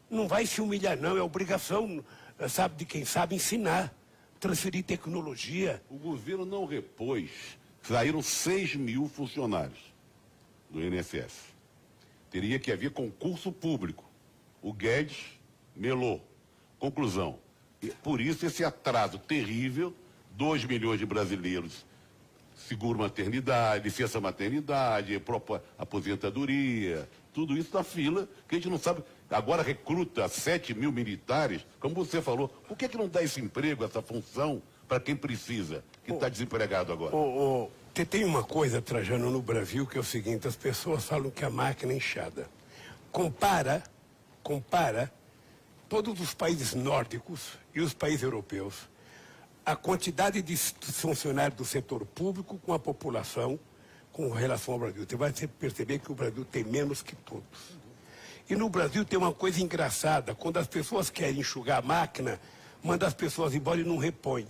Não vai se humilhar, não. É obrigação, sabe, de quem sabe ensinar. Transferir tecnologia. O governo não repôs. Saíram 6.000 funcionários do INSS. Teria que haver concurso público. O Guedes melou. Conclusão. Por isso esse atraso terrível. 2 milhões de brasileiros, seguro maternidade, licença maternidade, própria aposentadoria, tudo isso na fila, que a gente não sabe. Agora recruta 7.000 militares, como você falou. Por que não dá esse emprego, essa função, para quem precisa, que está desempregado agora? Tem uma coisa, Trajano, no Brasil, que é o seguinte, as pessoas falam que a máquina é inchada. Compara todos os países nórdicos e os países europeus. A quantidade de funcionários do setor público com a população com relação ao Brasil. Você vai perceber que o Brasil tem menos que todos. E no Brasil tem uma coisa engraçada. Quando as pessoas querem enxugar a máquina, manda as pessoas embora e não repõe.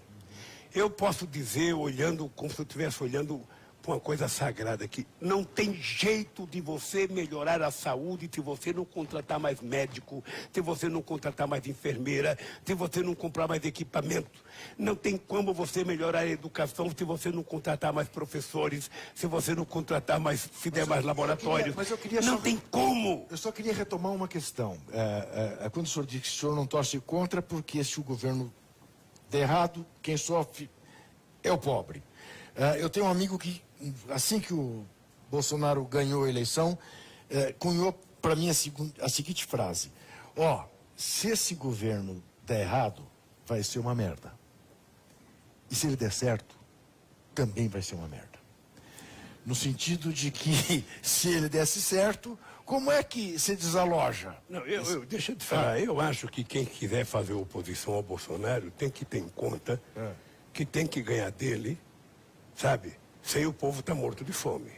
Eu posso dizer, olhando como se eu estivesse olhando para uma coisa sagrada aqui, não tem jeito de você melhorar a saúde se você não contratar mais médico, se você não contratar mais enfermeira, se você não comprar mais equipamento. Não tem como você melhorar a educação se você não contratar mais professores, se você não contratar mais, se der mais laboratórios. Não tem como. Eu só queria retomar uma questão. Quando o senhor diz que o senhor não torce contra, porque se o governo der errado, quem sofre é o pobre. Eu tenho um amigo que, assim que o Bolsonaro ganhou a eleição, cunhou para mim a seguinte frase. Se esse governo der errado, vai ser uma merda. E se ele der certo, também vai ser uma merda. No sentido de que, se ele desse certo, Como é que se desaloja? Não, deixa eu te falar, eu acho que quem quiser fazer oposição ao Bolsonaro tem que ter em conta que tem que ganhar dele, sabe? Sem o povo estar morto de fome.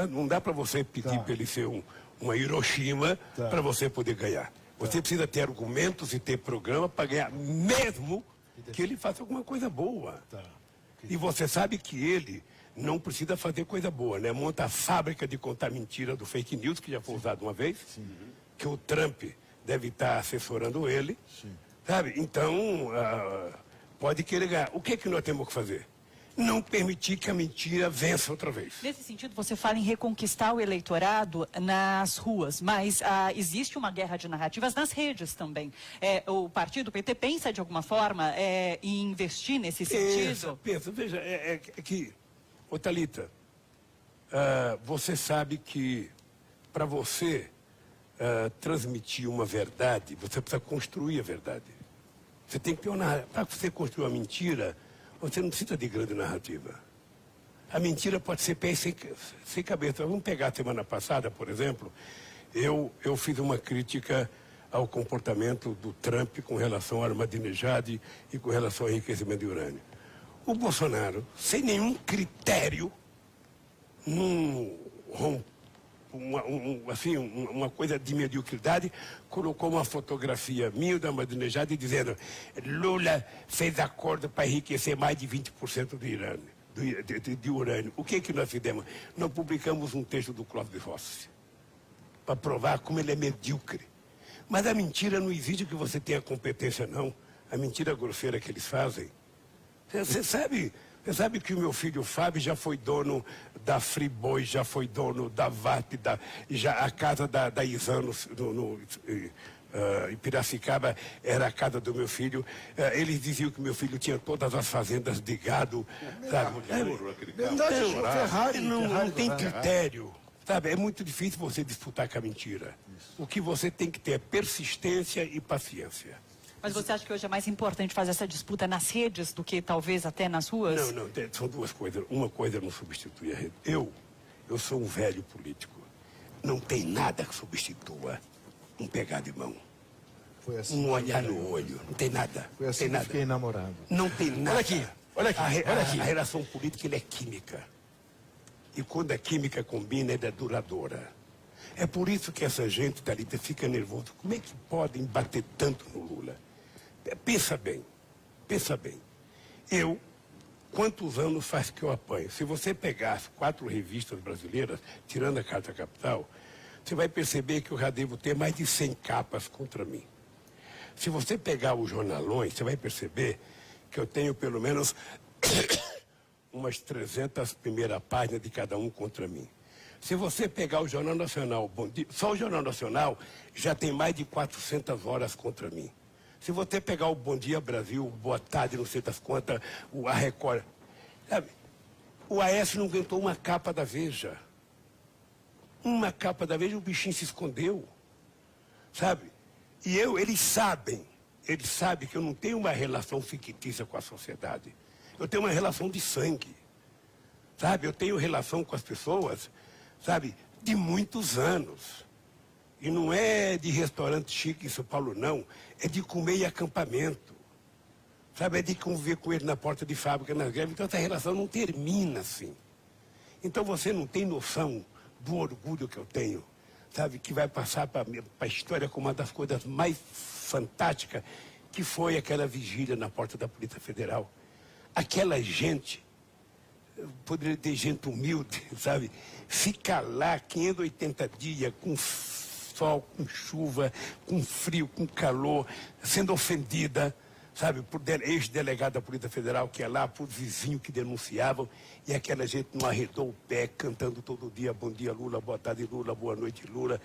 Não dá para você pedir para ele ser uma Hiroshima para você poder ganhar. Você precisa ter argumentos e ter programa para ganhar, mesmo que ele faça alguma coisa boa. E você sabe que ele não precisa fazer coisa boa, né? Monta a fábrica de contar mentira do fake news, que já foi usado uma vez, que o Trump deve estar assessorando ele, sabe? Então, pode querer ganhar. O que é que nós temos que fazer? Não permitir que a mentira vença outra vez. Nesse sentido, você fala em reconquistar o eleitorado nas ruas, mas existe uma guerra de narrativas nas redes também. O partido PT pensa, de alguma forma, em investir nesse sentido? Pensa. Veja, que... Ô, Thalita, você sabe que para você transmitir uma verdade, você precisa construir a verdade. Você tem que ter uma narrativa. Para você construir uma mentira, você não precisa de grande narrativa. A mentira pode ser pé sem cabeça. Vamos pegar a semana passada, por exemplo, eu fiz uma crítica ao comportamento do Trump com relação ao Ahmadinejad e com relação ao enriquecimento de urânio. O Bolsonaro, sem nenhum critério, uma coisa de mediocridade, colocou uma fotografia minha da Ahmadinejad dizendo Lula fez acordo para enriquecer mais de 20% de urânio. O que nós fizemos? Nós publicamos um texto do Clóvis Rossi para provar como ele é medíocre. Mas a mentira não exige que você tenha competência, não. A mentira grosseira que eles fazem. Você sabe que o meu filho Fábio já foi dono da Friboi, já foi dono da VAP, a casa da Isano em Piracicaba era a casa do meu filho. Eles diziam que meu filho tinha todas as fazendas de gado. Sabe? Não tem critério. Sabe? É muito difícil você disputar com a mentira. O que você tem que ter é persistência e paciência. Mas você acha que hoje é mais importante fazer essa disputa nas redes do que talvez até nas ruas? Não, são duas coisas. Uma coisa não substitui a rede. Eu sou um velho político. Não tem nada que substitua um pegar de mão. Foi assim, um olhar no olho. Não tem nada. Foi assim que fiquei namorado. Não tem nada. Olha aqui. A relação política é química. E quando a química combina, ela é duradoura. É por isso que essa gente, Thalita, fica nervosa. Como é que podem bater tanto no Lula? Pensa bem. Quantos anos faz que eu apanho? Se você pegar as 4 revistas brasileiras, tirando a Carta Capital, você vai perceber que eu já devo ter mais de 100 capas contra mim. Se você pegar os jornalões, você vai perceber que eu tenho pelo menos umas 300 primeiras páginas de cada um contra mim. Se você pegar o Jornal Nacional, só o Jornal Nacional já tem mais de 400 horas contra mim. Se você pegar o Bom Dia Brasil, Boa Tarde, não sei das quantas, a Record, sabe? O Aécio não aguentou uma capa da Veja. Uma capa da Veja, o bichinho se escondeu, sabe? E eles sabem que eu não tenho uma relação fictícia com a sociedade. Eu tenho uma relação de sangue, sabe? Eu tenho relação com as pessoas, sabe, de muitos anos. E não é de restaurante chique em São Paulo, não. É de comer em acampamento. Sabe, é de conviver com ele na porta de fábrica, nas greves. Então essa relação não termina assim. Então você não tem noção do orgulho que eu tenho, sabe, que vai passar para a história como uma das coisas mais fantásticas, que foi aquela vigília na porta da Polícia Federal. Aquela gente, poderia ter gente humilde, sabe, fica lá 580 dias com sol, com chuva, com frio, com calor, sendo ofendida, sabe, por ex-delegado da Polícia Federal que é lá, por vizinhos que denunciavam, e aquela gente não arredou o pé, cantando todo dia, bom dia Lula, boa tarde Lula, boa noite Lula.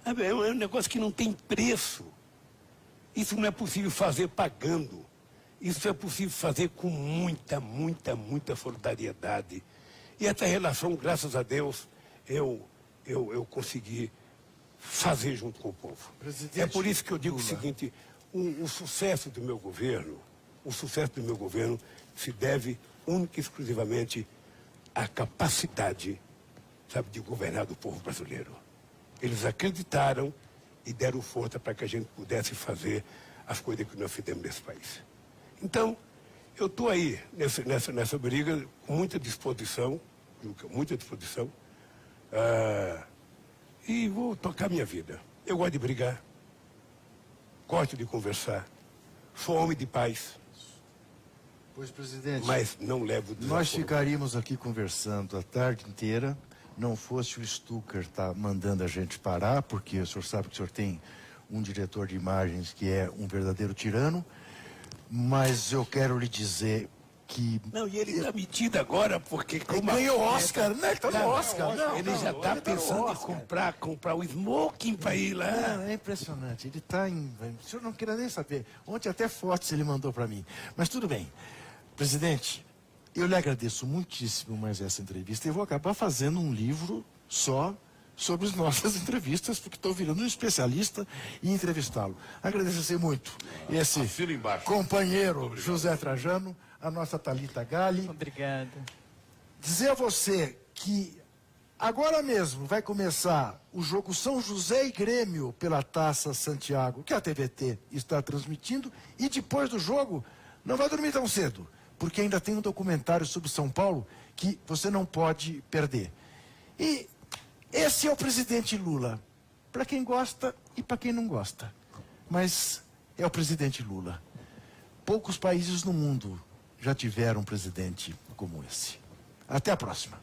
É um negócio que não tem preço. Isso não é possível fazer pagando. Isso é possível fazer com muita solidariedade. E essa relação, graças a Deus, eu consegui fazer junto com o povo. Presidente é por isso que eu digo Lula. O seguinte, o sucesso do meu governo se deve única e exclusivamente à capacidade, sabe, de governar do povo brasileiro. Eles acreditaram e deram força para que a gente pudesse fazer as coisas que nós fizemos nesse país. Então, eu estou aí nessa briga com muita disposição, muita disposição, e vou tocar minha vida. Eu gosto de brigar, gosto de conversar, sou homem de paz. Pois, presidente, Mas não levo desaforo. nós ficaríamos aqui conversando a tarde inteira, não fosse o Stucker estar mandando a gente parar, porque o senhor sabe que o senhor tem um diretor de imagens que é um verdadeiro tirano, mas eu quero lhe dizer que... Não, e ele está metido agora porque... Ele ganhou o Oscar, né? Ele tá no Oscar. Ele já está pensando em comprar o smoking para ir lá. Não, é impressionante, ele está em... O senhor não queria nem saber. Ontem até fotos ele mandou para mim. Mas tudo bem. Presidente, eu lhe agradeço muitíssimo mais essa entrevista. Eu vou acabar fazendo um livro só sobre as nossas entrevistas, porque estou virando um especialista em entrevistá-lo. Agradeço muito esse Assina embaixo. companheiro José Trajano, a nossa Thalita Galli. Obrigada. Dizer a você que agora mesmo vai começar o jogo São José e Grêmio pela Taça Santiago, que a TVT está transmitindo, e depois do jogo não vai dormir tão cedo, porque ainda tem um documentário sobre São Paulo que você não pode perder. E esse é o presidente Lula, para quem gosta e para quem não gosta. Mas é o presidente Lula. Poucos países no mundo já tiveram um presidente como esse. Até a próxima.